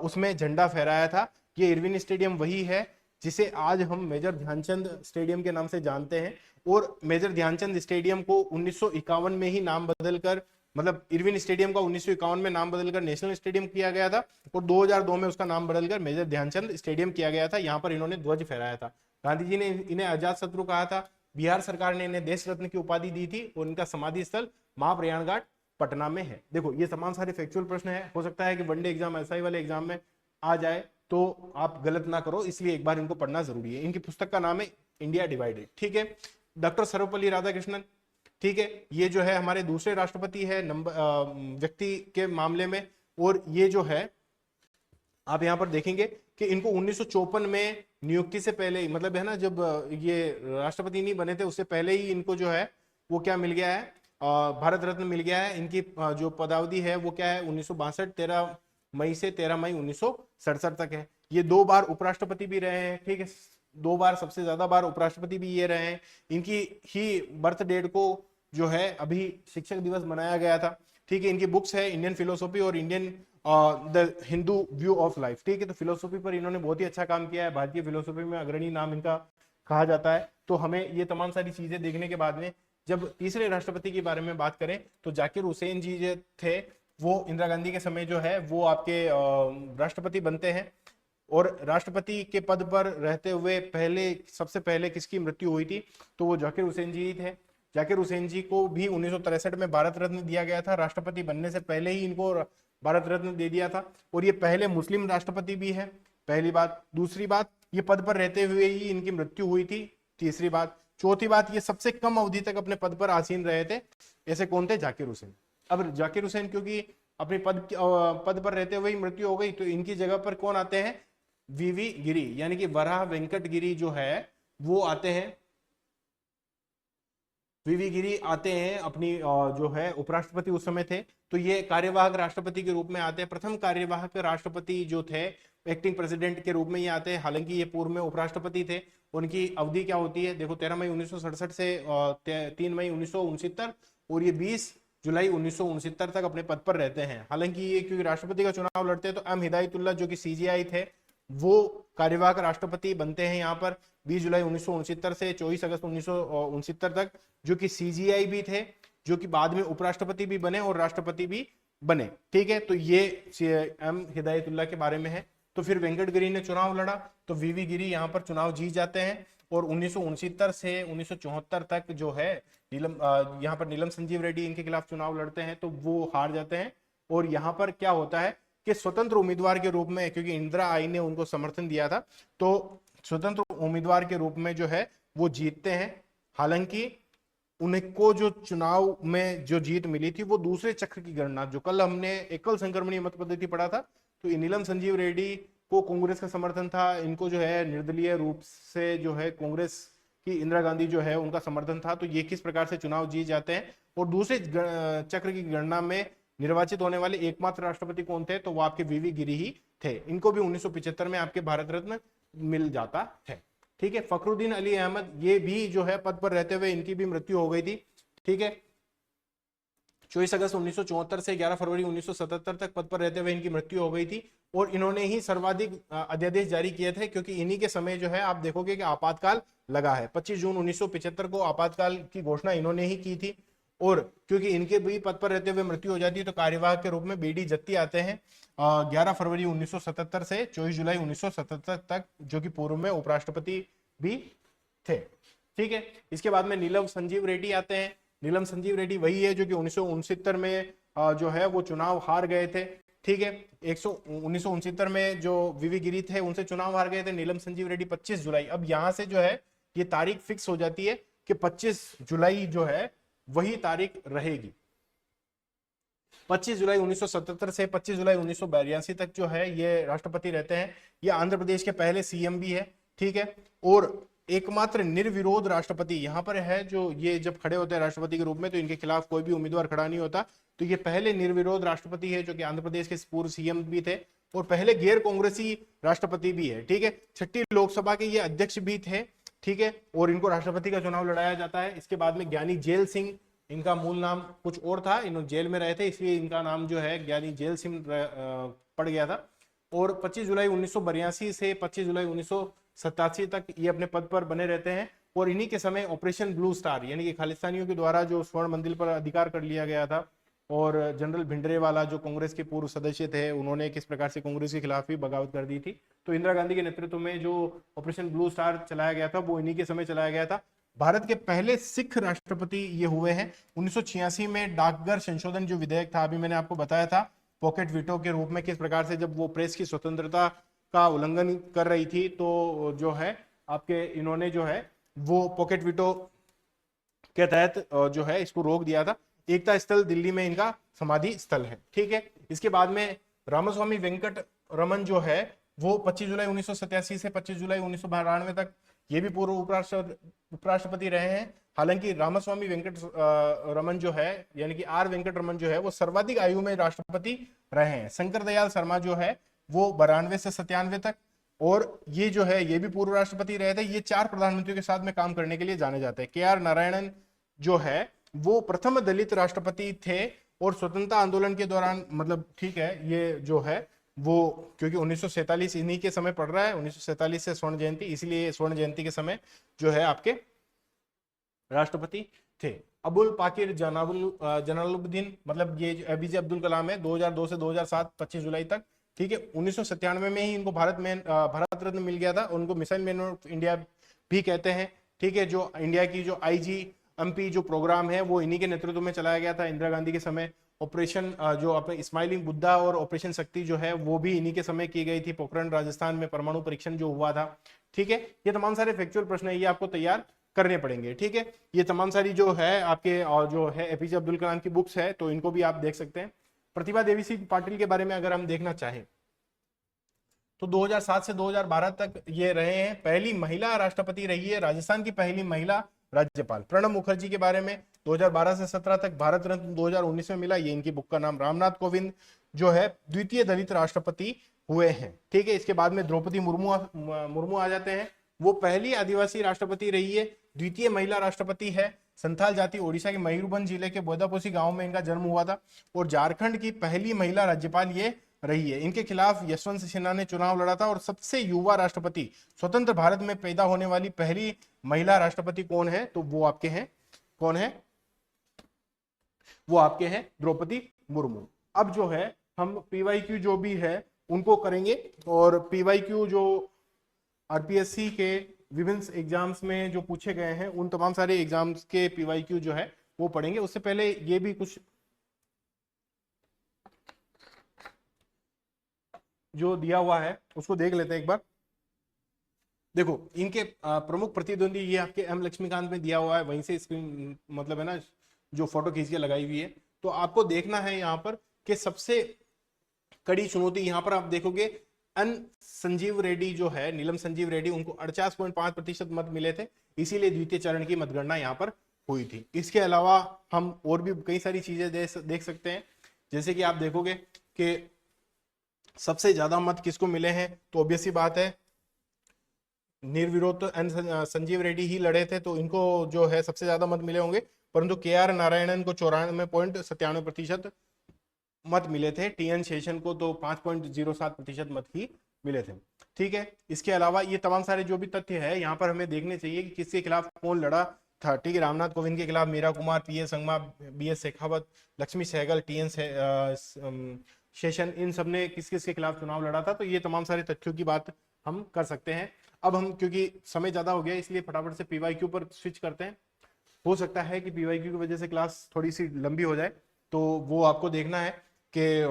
उसमें झंडा फहराया था। ये इरविन स्टेडियम वही है जिसे आज हम मेजर ध्यानचंद स्टेडियम के नाम से जानते हैं, और मेजर ध्यानचंद स्टेडियम को 1951 में ही नाम बदलकर मतलब इरविन स्टेडियम का 1951 में नाम बदलकर नेशनल स्टेडियम किया गया था, और 2002 में उसका नाम बदलकर मेजर ध्यानचंद स्टेडियम किया गया था। यहाँ पर इन्होंने ध्वज फहराया था। गांधी जी ने इन्हें आजाद शत्रु कहा था। बिहार सरकार ने इन्हें देश रत्न की उपाधि दी थी, और इनका समाधि स्थल महाप्रयाण घाट पटना में है। देखो ये तमाम सारे फैक्चुअल प्रश्न है, हो सकता है कि वनडे एग्जाम एसआई वाले एग्जाम में आ जाए, तो आप गलत ना करो, इसलिए एक बार इनको पढ़ना जरूरी है। इनकी पुस्तक का नाम है इंडिया डिवाइडेड, ठीक है। डॉक्टर सर्वपल्ली राधाकृष्णन, ठीक है, ये जो है हमारे दूसरे राष्ट्रपति है नंबर व्यक्ति के मामले में, और ये जो है आप यहाँ पर देखेंगे कि इनको 1954 में नियुक्ति से पहले ही मतलब है ना, जब ये राष्ट्रपति नहीं बने थे उससे पहले ही इनको जो है वो क्या मिल गया है, भारत रत्न मिल गया है। इनकी जो पदावधि है वो क्या है 1962 13 मई से 13 मई 1967 तक है। ये 2 बार उपराष्ट्रपति भी रहे हैं, ठीक है, 2 बार, सबसे ज्यादा बार उपराष्ट्रपति भी ये रहे हैं। इनकी ही बर्थ डेट को जो है अभी शिक्षक दिवस मनाया गया था, ठीक है। इनकी बुक्स है इंडियन फिलोसॉफी और Indian the Hindu view of life, ठीक है। तो फिलोसॉफी पर इन्होंने बहुत ही अच्छा काम किया है, भारतीय फिलोसॉफी में अग्रणी नाम इनका कहा जाता है। तो हमें ये तमाम सारी चीजें देखने के बाद में जब तीसरे राष्ट्रपति के बारे में बात करें तो जाकिर हुसैन जी जो थे वो इंदिरा गांधी के समय जो है वो आपके राष्ट्रपति बनते हैं, और राष्ट्रपति के पद पर रहते हुए पहले सबसे पहले किसकी मृत्यु हुई थी, तो वो जाकिर हुसैन जी ही थे। जाकिर हुसैन जी को भी 1963 में भारत रत्न दिया गया था, राष्ट्रपति बनने से पहले ही इनको भारत रत्न दे दिया था, और ये पहले मुस्लिम राष्ट्रपति भी है, पहली बात। दूसरी बात, ये पद पर रहते हुए ही इनकी मृत्यु हुई थी, तीसरी बात। चौथी बात, ये सबसे कम अवधि तक अपने पद पर आसीन रहे थे। ऐसे कौन थे, जाकिर हुसैन। अब जाकिर हुसैन क्योंकि अपने पद पर रहते हुए ही मृत्यु हो गई, तो इनकी जगह पर कौन आते हैं, वीवी गिरी, यानी कि वराह वेंकट गिरी जो है वो आते हैं, वीवी गिरी आते हैं, अपनी जो है उपराष्ट्रपति उस समय थे, तो ये कार्यवाहक राष्ट्रपति के रूप में आते हैं। प्रथम कार्यवाहक राष्ट्रपति जो थे एक्टिंग प्रेसिडेंट के रूप में ये आते हैं, हालांकि ये पूर्व में उपराष्ट्रपति थे। उनकी अवधि क्या होती है, देखो 13 मई 1967 से 3 मई 1969, और ये 20 जुलाई 1969 तक अपने पद पर रहते हैं। हालांकि ये क्योंकि राष्ट्रपति का चुनाव लड़ते हैं, तो एम हिदायतुल्लाह जो कि सीजीआई थे वो कार्यवाहक राष्ट्रपति बनते हैं यहाँ पर 20 जुलाई 1969 से 24 अगस्त 1969 तक, जो कि सीजीआई भी थे, जो कि बाद में उपराष्ट्रपति भी बने और राष्ट्रपति भी बने, ठीक है। तो ये एम हिदायतुल्लाह के बारे में है। तो फिर वेंकट गिरी ने चुनाव लड़ा, तो वीवी गिरी यहाँ पर चुनाव जीत जाते हैं, और 1969 से 1974 तक जो है नीलम यहाँ पर नीलम संजीव रेड्डी इनके खिलाफ चुनाव लड़ते हैं, तो वो हार जाते हैं, और यहाँ पर क्या होता है कि स्वतंत्र उम्मीदवार के रूप में, क्योंकि इंदिरा आई ने उनको समर्थन दिया था, तो स्वतंत्र उम्मीदवार के रूप में जो है वो जीतते हैं। हालांकि उनको जो चुनाव में जो जीत मिली थी वो दूसरे चक्र की गणना, जो कल हमने एकल संक्रमणीय मत पद्धति पढ़ा था, तो नीलम संजीव रेड्डी को कांग्रेस का समर्थन था, इनको जो है निर्दलीय रूप से जो है कांग्रेस की इंदिरा गांधी जो है उनका समर्थन था। तो ये किस प्रकार से चुनाव जीत जाते हैं। और दूसरे चक्र की गणना में निर्वाचित होने वाले एकमात्र राष्ट्रपति कौन थे, तो वो आपके वीवी गिरी ही थे। इनको भी 1975 में आपके भारत रत्न मिल जाता है। ठीक है, फखरुद्दीन अली अहमद, ये भी जो है पद पर रहते हुए इनकी भी मृत्यु हो गई थी। ठीक है, 24 अगस्त 1974 से 11 फरवरी 1977 तक पद पर रहते हुए इनकी मृत्यु हो गई थी। और इन्होंने ही सर्वाधिक अध्यादेश जारी किए थे, क्योंकि इन्हीं के समय जो है आप देखोगे कि आपातकाल लगा है। 25 जून 1975 को आपातकाल की घोषणा इन्होंने ही की थी। और क्योंकि इनके भी पद पर रहते हुए मृत्यु हो जाती है, तो कार्यवाहक के रूप में बीडी जत्ती आते हैं 11 फरवरी 1977 से 24 जुलाई 1977 तक, जो कि पूर्व में उपराष्ट्रपति भी थे। ठीक है, इसके बाद में नीलम संजीव रेड्डी आते हैं। नीलम संजीव रेड्डी वही है जो कि 1969 में जो है वो चुनाव हार गए थे। ठीक है, 1969 में जो वीवी गिरी थे उनसे चुनाव हार गए थे। नीलम संजीव रेड्डी 25 जुलाई, अब यहां से जो है ये तारीख फिक्स हो जाती है कि 25 जुलाई जो है वही तारीख रहेगी। 25 जुलाई 1977 से 25 जुलाई 1982 तक जो है ये राष्ट्रपति रहते हैं। ये आंध्र प्रदेश के पहले सीएम भी है। ठीक है, और एकमात्र निर्विरोध राष्ट्रपति यहाँ पर है, जो ये जब खड़े होते हैं राष्ट्रपति के रूप में तो इनके खिलाफ कोई भी उम्मीदवार खड़ा नहीं होता। तो ये पहले निर्विरोध राष्ट्रपति है, जो कि आंध्र प्रदेश के पूर्व सीएम भी थे और पहले गैर कांग्रेसी राष्ट्रपति भी है। ठीक है, 6ठी लोकसभा के ये अध्यक्ष भी थे। ठीक है, और इनको राष्ट्रपति का चुनाव लड़ाया जाता है। इसके बाद में ज्ञानी जेल सिंह, इनका मूल नाम कुछ और था, इन्होंने जेल में रहे थे इसलिए इनका नाम जो है ज्ञानी जेल सिंह पड़ गया था। और 25 जुलाई 1982 से 25 जुलाई 1987 तक ये अपने पद पर बने रहते हैं। और इन्हीं के समय ऑपरेशन ब्लू स्टार, यानी कि खालिस्तानियों के द्वारा जो स्वर्ण मंदिर पर अधिकार कर लिया गया था, और जनरल भिंडरेवाला जो कांग्रेस के पूर्व सदस्य थे, उन्होंने किस प्रकार से कांग्रेस के खिलाफ भी बगावत कर दी थी। तो इंदिरा गांधी के नेतृत्व में जो ऑपरेशन ब्लू स्टार चलाया गया था वो इन्हीं के समय चलाया गया था। भारत के पहले सिख राष्ट्रपति ये हुए हैं। 1986 में डाकघर संशोधन जो विधेयक था, अभी मैंने आपको बताया था, पॉकेट वीटो के रूप में किस प्रकार से जब वो प्रेस की स्वतंत्रता का उल्लंघन कर रही थी, तो जो है आपके इन्होंने जो है वो पॉकेट वीटो के तहत जो है इसको रोक दिया था। एकता स्थल दिल्ली में इनका समाधि स्थल है। ठीक है, इसके बाद में रामास्वामी वेंकट रमन जो है वो 25 जुलाई 1987 से 25 जुलाई 1992 तक ये भी पूर्व उपराष्ट्रपति रहे हैं। हालांकि रामास्वामी वेंकट रमन जो है, यानी कि आर वेंकट रमन जो है, वो सर्वाधिक आयु में राष्ट्रपति रहे हैं। शंकर दयाल शर्मा जो है वो 92 से 97 तक, और ये जो है ये भी पूर्व राष्ट्रपति रहे थे। ये 4 प्रधानमंत्रियों के साथ में काम करने के लिए जाने जाते हैं। के आर नारायणन जो है वो प्रथम दलित राष्ट्रपति थे, और स्वतंत्रता आंदोलन के दौरान, मतलब ठीक है, ये जो है वो क्योंकि 1947 इन्हीं के समय पड़ रहा है, 1947 से स्वर्ण जयंती, इसलिए स्वर्ण जयंती के समय जो है आपके राष्ट्रपति थे। अबुल पाकिर जलालुद्दीन, मतलब ये एपीजे अब्दुल कलाम है, 2002 से 2007 25 जुलाई तक। ठीक है, 1997 में ही इनको भारत रत्न मिल गया था। उनको मिसाइल मैन ऑफ इंडिया भी कहते हैं। ठीक है, जो इंडिया की जो IGMP जो प्रोग्राम है वो इन्हीं के नेतृत्व में चलाया गया था इंदिरा गांधी के समय। ऑपरेशन जो अपने स्माइलिंग बुद्धा और ऑपरेशन शक्ति जो है वो भी इन्हीं के समय की गई थी। पोखरण राजस्थान में परमाणु परीक्षण जो हुआ था। ठीक है, ये तमाम सारे फैक्चुअल प्रश्न है, ये आपको तैयार करने पड़ेंगे। ठीक है, ये तमाम सारी जो है आपके जो है एपीजे अब्दुल कलाम की बुक्स है, तो इनको भी आप देख सकते हैं। प्रतिभा देवी सिंह पाटिल के बारे में अगर हम देखना चाहें तो 2007 से 2012 तक ये रहे हैं। पहली महिला राष्ट्रपति रही है, राजस्थान की पहली महिला राज्यपाल। प्रणब मुखर्जी के बारे में 2012 से 17 तक भारत रत्न 2019 में मिला, ये इनकी बुक का नाम। रामनाथ कोविंद जो है द्वितीय दलित राष्ट्रपति हुए हैं। ठीक है, इसके बाद में द्रौपदी मुर्मू आ जाते हैं। वो पहली आदिवासी राष्ट्रपति रही है, द्वितीय महिला राष्ट्रपति है। संथाल जाति, ओडिशा के मयूरभंज जिले के बोदापोसी गांव में इनका जन्म हुआ था। और झारखंड की पहली महिला राज्यपाल ये रही है। इनके खिलाफ यशवंत सिन्हा ने चुनाव लड़ा था। और सबसे युवा राष्ट्रपति, स्वतंत्र भारत में पैदा होने वाली पहली महिला राष्ट्रपति कौन है, तो वो आपके हैं, कौन है, वो आपके हैं द्रौपदी मुर्मू। अब जो है हम PYQ जो भी है उनको करेंगे, और PYQ जो RPSC के विभिन्न एग्जाम्स में जो पूछे गए हैं उन तमाम सारे एग्जाम्स के PYQ जो है वो पढ़ेंगे। उससे पहले ये भी कुछ जो दिया हुआ है उसको देख लेते हैं एक बार। देखो इनके प्रमुख प्रतिद्वंदी ये आपके एम लक्ष्मीकांत में दिया हुआ है, वहीं से स्क्रीन मतलब है ना जो फोटो खींच के लगाई हुई है। तो आपको देखना है यहाँ पर कि सबसे कड़ी चुनौती यहाँ पर आप देखोगे अन संजीव रेड्डी जो है, नीलम संजीव रेड्डी, उनको 48.5% मत मिले थे, इसीलिए द्वितीय चरण की मतगणना यहाँ पर हुई थी। इसके अलावा हम और भी कई सारी चीजें देख सकते हैं, जैसे कि आप देखोगे कि सबसे ज्यादा मत किसको मिले हैं, तो ऑब्वियस सी बात है निर्विरोध तो एन संजीव रेड्डी ही लड़े थे, तो इनको जो है सबसे ज्यादा मत मिले होंगे। परंतु के आर नारायणन को 94.97% मत मिले थे, टीएन शेषन को तो 5.07% मत ही मिले थे। ठीक है, इसके अलावा ये तमाम सारे जो भी तथ्य है यहाँ पर हमें देखने चाहिए कि किसके खिलाफ कौन लड़ा था। ठीक है, रामनाथ कोविंद के खिलाफ Meira Kumar, PS Sangma, BS Shekhawat, Lakshmi Sahgal, TN Seshan, इन सब ने किस किस के खिलाफ चुनाव लड़ा था। तो ये तमाम सारे तथ्यों की बात हम कर सकते हैं। अब हम क्योंकि समय ज्यादा हो गया इसलिए फटाफट से पीवाईक्यू पर स्विच करते हैं। हो सकता है कि पीवाईक्यू की वजह से क्लास थोड़ी सी लंबी हो जाए, तो वो आपको देखना है कि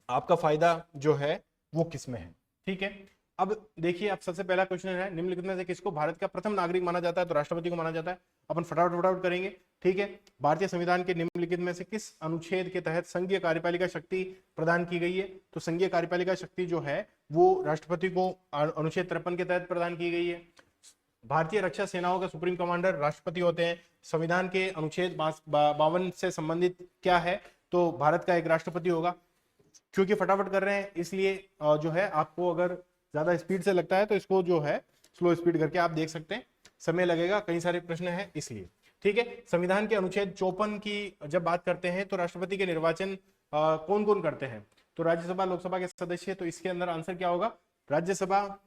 आपका फायदा जो है वो किस में है। ठीक है, अब देखिए, अब सबसे पहला क्वेश्चन है निम्नलिखित में से किसको भारत का प्रथम नागरिक माना जाता है, तो राष्ट्रपति को माना जाता है। अपन फटाफट फटाफट करेंगे। ठीक है, भारतीय संविधान के निम्नलिखित में से किस अनुच्छेद के तहत संघीय कार्यपालिका शक्ति प्रदान की गई है, तो संघीय कार्यपालिका शक्ति जो है वो राष्ट्रपति को अनुच्छेद 53 के तहत प्रदान की गई है। भारतीय रक्षा सेनाओं का सुप्रीम कमांडर राष्ट्रपति होते हैं। संविधान के अनुच्छेद 52 से संबंधित क्या है, तो भारत का एक राष्ट्रपति होगा। क्योंकि फटाफट कर रहे हैं इसलिए जो है आपको अगर ज्यादा स्पीड से लगता है तो इसको जो है स्लो स्पीड करके आप देख सकते हैं, समय लगेगा, कई सारे प्रश्न हैं इसलिए। ठीक है, संविधान के अनुच्छेद 54 की जब बात करते हैं तो राष्ट्रपति के निर्वाचन कौन कौन करते हैं, तो राज्यसभा लोकसभा के सदस्य। तो इसके अंदर आंसर क्या होगा, राज्यसभा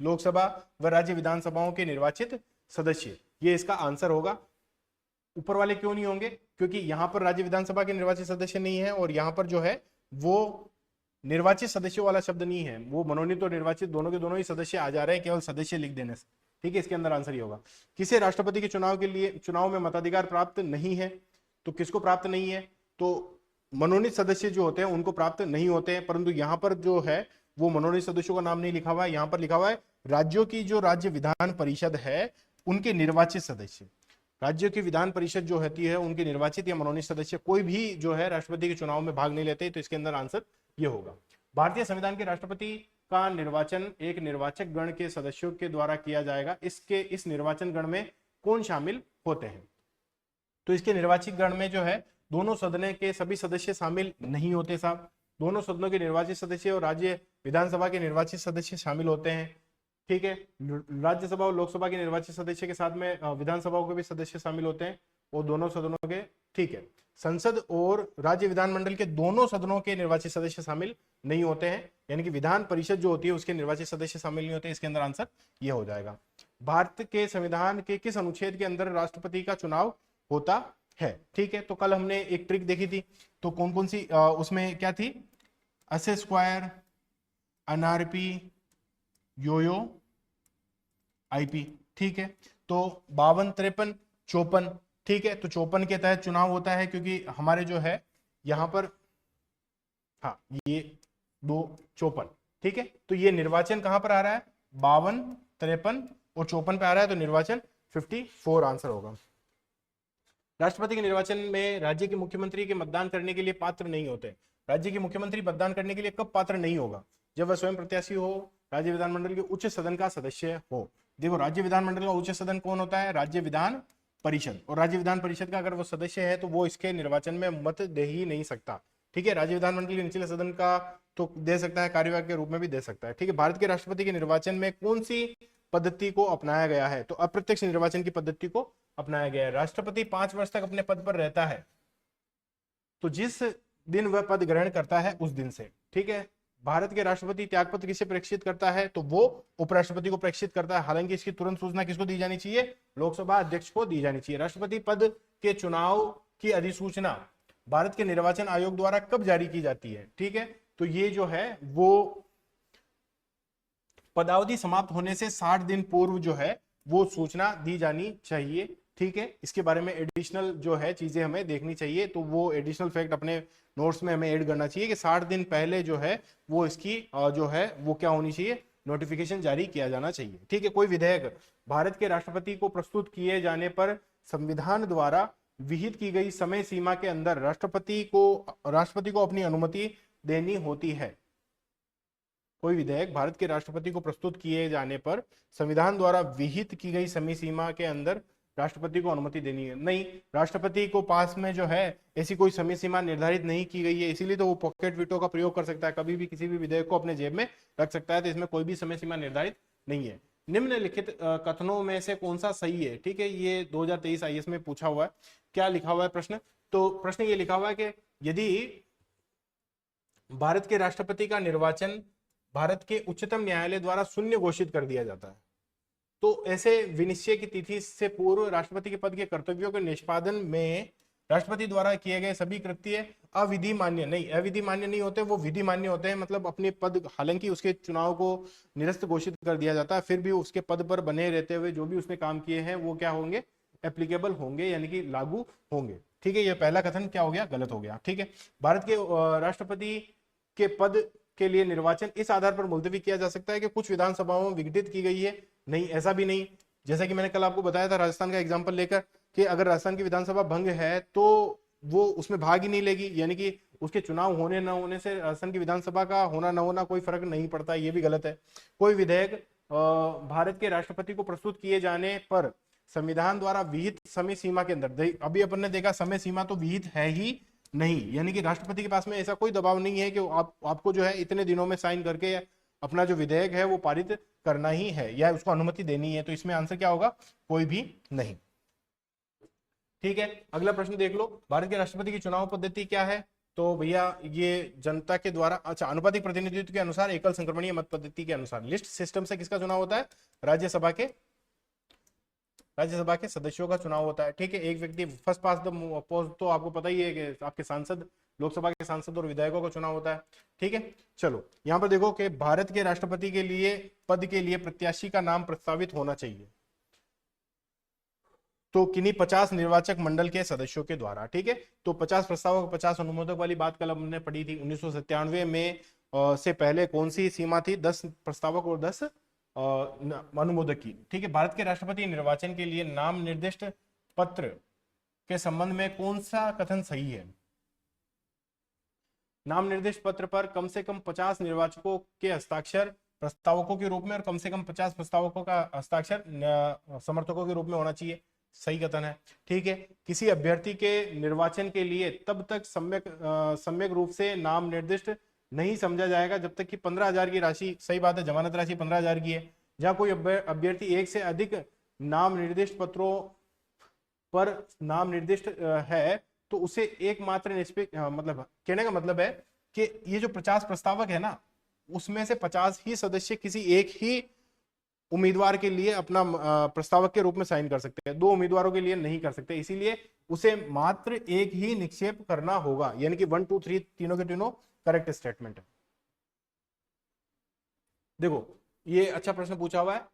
लोकसभा व राज्य विधानसभाओं के निर्वाचित सदस्य, ये इसका आंसर होगा। ऊपर वाले क्यों नहीं होंगे, क्योंकि यहां पर राज्य विधानसभा के निर्वाचित सदस्य नहीं है और यहां पर जो है वो निर्वाचित सदस्यों वाला शब्द नहीं है, वो मनोनीत और निर्वाचित दोनों के दोनों ही सदस्य आ जा रहे हैं केवल सदस्य लिख देने से। ठीक है, इसके अंदर आंसर ये होगा। किसे राष्ट्रपति के चुनाव में मताधिकार प्राप्त नहीं है, तो किसको प्राप्त नहीं है, तो मनोनीत सदस्य जो होते हैं उनको प्राप्त नहीं होते हैं। परंतु यहाँ पर जो है वो मनोनीत सदस्यों का नाम नहीं लिखा हुआ है, यहाँ पर लिखा हुआ है राज्यों की जो राज्य विधान परिषद है उनके निर्वाचित सदस्य। राज्यों की विधान परिषद जो होती है उनके निर्वाचित या मनोनीत सदस्य कोई भी जो है राष्ट्रपति के चुनाव में भाग नहीं लेते, तो इसके अंदर आंसर ये होगा। भारतीय संविधान के राष्ट्रपति का निर्वाचन एक निर्वाचक गण के सदस्यों के द्वारा किया जाएगा। इस निर्वाचन गण में कौन शामिल होते हैं, तो इसके निर्वाचित गण में जो है दोनों सदन के सभी सदस्य शामिल नहीं होते साहब, दोनों सदनों के निर्वाचित सदस्य और राज्य विधानसभा के निर्वाचित सदस्य शामिल होते हैं। ठीक है, राज्यसभा और लोकसभा के निर्वाचित सदस्य के साथ में विधानसभाओं के भी सदस्य शामिल होते हैं और दोनों सदनों के। ठीक है, संसद और राज्य विधानमंडल के दोनों सदनों के निर्वाचित सदस्य शामिल नहीं होते हैं, यानी कि विधान परिषद जो होती है उसके निर्वाचित सदस्य शामिल नहीं होते। इसके अंदर आंसर ये हो जाएगा। भारत के संविधान के किस अनुच्छेद के अंदर राष्ट्रपति का चुनाव होता है। ठीक है, तो कल हमने एक ट्रिक देखी थी, तो कौन कौन सी उसमें क्या थी, असे स्क्वायर, एनआरपी, योयो, आईपी। ठीक है, तो 52, 53, 54। ठीक है, तो 54 के तहत चुनाव होता है क्योंकि हमारे जो है यहां पर हाँ ये 2, 54। ठीक है, तो ये निर्वाचन कहां पर आ रहा है, 52, 53 और 54 पे आ रहा है, तो निर्वाचन 54 आंसर होगा। राष्ट्रपति के निर्वाचन में राज्य के मुख्यमंत्री के मतदान करने के लिए पात्र नहीं होते। राज्य के मुख्यमंत्री मतदान करने के लिए कब पात्र नहीं होगा, जब वह स्वयं प्रत्याशी हो, राज्य विधानमंडल के उच्च सदन का सदस्य हो। देखो राज्य विधानमंडल का उच्च सदन कौन होता है, राज्य विधान परिषद, और राज्य विधान परिषद का अगर वो सदस्य है तो वो इसके निर्वाचन में मत दे ही नहीं सकता। ठीक है, राज्य विधानमंडल के निचले सदन का तो दे सकता है, कार्यवाहक के रूप में भी दे सकता है। ठीक है, भारत के राष्ट्रपति के निर्वाचन में कौन सी पद्धति को अपनाया गया है, तो अप्रत्यक्ष निर्वाचन की पद्धति को अपनाया गया है। राष्ट्रपति 5 वर्ष तक अपने पद पर रहता है, तो जिस दिन वह पद ग्रहण करता है उस दिन से। ठीक है, भारत के राष्ट्रपति त्यागपत्र किसे प्रेषित करता है, तो वो उपराष्ट्रपति को प्रेषित करता है। हालांकि इसकी तुरंत सूचना किसको दी जानी चाहिए, लोकसभा अध्यक्ष को दी जानी चाहिए। राष्ट्रपति पद के चुनाव की अधिसूचना भारत के निर्वाचन आयोग द्वारा कब जारी की जाती है। ठीक है, तो ये जो है वो पदावधि समाप्त होने से 60 दिन पूर्व जो है वो सूचना दी जानी चाहिए। ठीक है, इसके बारे में एडिशनल जो है चीजें हमें देखनी चाहिए, तो वो एडिशनल फैक्ट अपने नोट्स में हमें ऐड करना चाहिए कि 60 दिन पहले जो है वो इसकी जो है वो क्या होनी चाहिए, नोटिफिकेशन जारी किया जाना चाहिए। ठीक है, कोई विधेयक भारत के राष्ट्रपति को प्रस्तुत किए जाने पर संविधान द्वारा विहित की गई समय सीमा के अंदर राष्ट्रपति को अपनी अनुमति देनी होती है। कोई विधेयक भारत के राष्ट्रपति को प्रस्तुत किए जाने पर संविधान द्वारा विहित की गई समय सीमा के अंदर राष्ट्रपति को अनुमति देनी है। नहीं, राष्ट्रपति को पास में जो है ऐसी कोई समय सीमा निर्धारित नहीं की गई है, इसीलिए तो वो पॉकेट वीटो का प्रयोग कर सकता है, कभी भी किसी भी विधेयक को अपने जेब में रख सकता है, तो इसमें कोई भी समय सीमा निर्धारित नहीं है। निम्नलिखित कथनों में से कौन सा सही है? ठीक है, ये 2023 आईएएस में पूछा हुआ है। क्या लिखा हुआ है प्रश्न? तो प्रश्न ये लिखा हुआ है कि यदि भारत के राष्ट्रपति का निर्वाचन भारत के उच्चतम न्यायालय द्वारा शून्य घोषित कर दिया जाता है, तो ऐसे विनिश्चय की तिथि से पूर्व राष्ट्रपति के पद के कर्तव्यों के निष्पादन में राष्ट्रपति द्वारा किए गए सभी कृत्य अविधि मान्य नहीं होते, वो विधि मान्य होते हैं। मतलब अपने पद, हालांकि उसके चुनाव को निरस्त घोषित कर दिया जाता है, फिर भी उसके पद पर बने रहते हुए जो भी उसने काम किए हैं वो क्या होंगे, एप्लीकेबल होंगे, यानी कि लागू होंगे। ठीक है, ये पहला कथन क्या हो गया, गलत हो गया। ठीक है, भारत के राष्ट्रपति के पद के लिए निर्वाचन इस आधार पर मुलतवी किया जा सकता है कि कुछ विधानसभाओं में विघटित की गई है। नहीं, ऐसा भी नहीं। जैसा कि मैंने कल आपको बताया था राजस्थान का एग्जांपल लेकर कि अगर राजस्थान की विधानसभा भंग है तो वो उसमें भाग ही नहीं लेगी, यानी कि उसके चुनाव होने न होने से राजस्थान की विधानसभा का होना न होना कोई फर्क नहीं पड़ता, ये भी गलत है। कोई विधेयक भारत के राष्ट्रपति को प्रस्तुत किए जाने पर संविधान द्वारा विहित समय सीमा के अंदर, अभी अपन ने देखा समय सीमा तो विहित है ही नहीं, यानी कि राष्ट्रपति के पास में ऐसा कोई दबाव नहीं है कि आपको जो है इतने दिनों में साइन करके अपना जो विधेयक है वो पारित करना ही है या उसको अनुमति देनी है। तो इसमें आंसर क्या होगा, कोई भी नहीं। ठीक है, अगला प्रश्न देख लो, भारत के राष्ट्रपति की चुनाव पद्धति क्या है? तो भैया ये जनता के द्वारा, अच्छा, अनुपातिक प्रतिनिधित्व के अनुसार एकल संक्रमणीय मत पद्धति के अनुसार लिस्ट सिस्टम से किसका चुनाव होता है? राज्यसभा के सदस्यों का चुनाव होता है। ठीक है, एक व्यक्ति फर्स्ट पास द पोस्ट, तो आपको पता ही है कि आपके सांसद, लोकसभा के सांसद और विधायकों का चुनाव होता है। ठीक है, चलो यहां पर देखो कि भारत के राष्ट्रपति के लिए पद के लिए प्रत्याशी का नाम प्रस्तावित होना चाहिए, तो किन्हीं 50 निर्वाचक मंडल के सदस्यों के द्वारा। ठीक है, तो 50 प्रस्तावक 50 अनुमोदक वाली बात कल हमने पढ़ी थी। 1997 में से पहले कौन सी सीमा थी? 10 प्रस्तावक और 10 अनुमोदक की। ठीक है, भारत के राष्ट्रपति निर्वाचन के लिए नाम निर्दिष्ट पत्र के संबंध में कौन सा कथन सही है? नाम निर्दिष्ट पत्र पर कम से कम 50 निर्वाचकों के हस्ताक्षर प्रस्तावकों के रूप में और कम से कम 50 प्रस्तावकों का हस्ताक्षर समर्थकों के रूप में होना चाहिए। सही कथन है। ठीक है, किसी अभ्यर्थी के निर्वाचन के लिए तब तक सम्यक रूप से नाम निर्दिष्ट नहीं समझा जाएगा जब तक कि 15,000 की राशि, सही बात है, जमानत राशि 15,000 की है। जहां कोई अभ्यर्थी एक से अधिक नाम निर्दिष्ट पत्रों पर नाम निर्दिष्ट है तो उसे एकमात्र मतलब कहने का मतलब है कि ये जो 50 प्रस्तावक है ना, उसमें से 50 ही सदस्य किसी एक ही उम्मीदवार के लिए अपना प्रस्तावक के रूप में साइन कर सकते हैं, 2 उम्मीदवारों के लिए नहीं कर सकते। इसीलिए उसे मात्र एक ही निक्षेप करना होगा, यानी कि 1 2 3 तीनों के तीनों करेक्ट स्टेटमेंट है। देखो ये अच्छा प्रश्न पूछा हुआ है,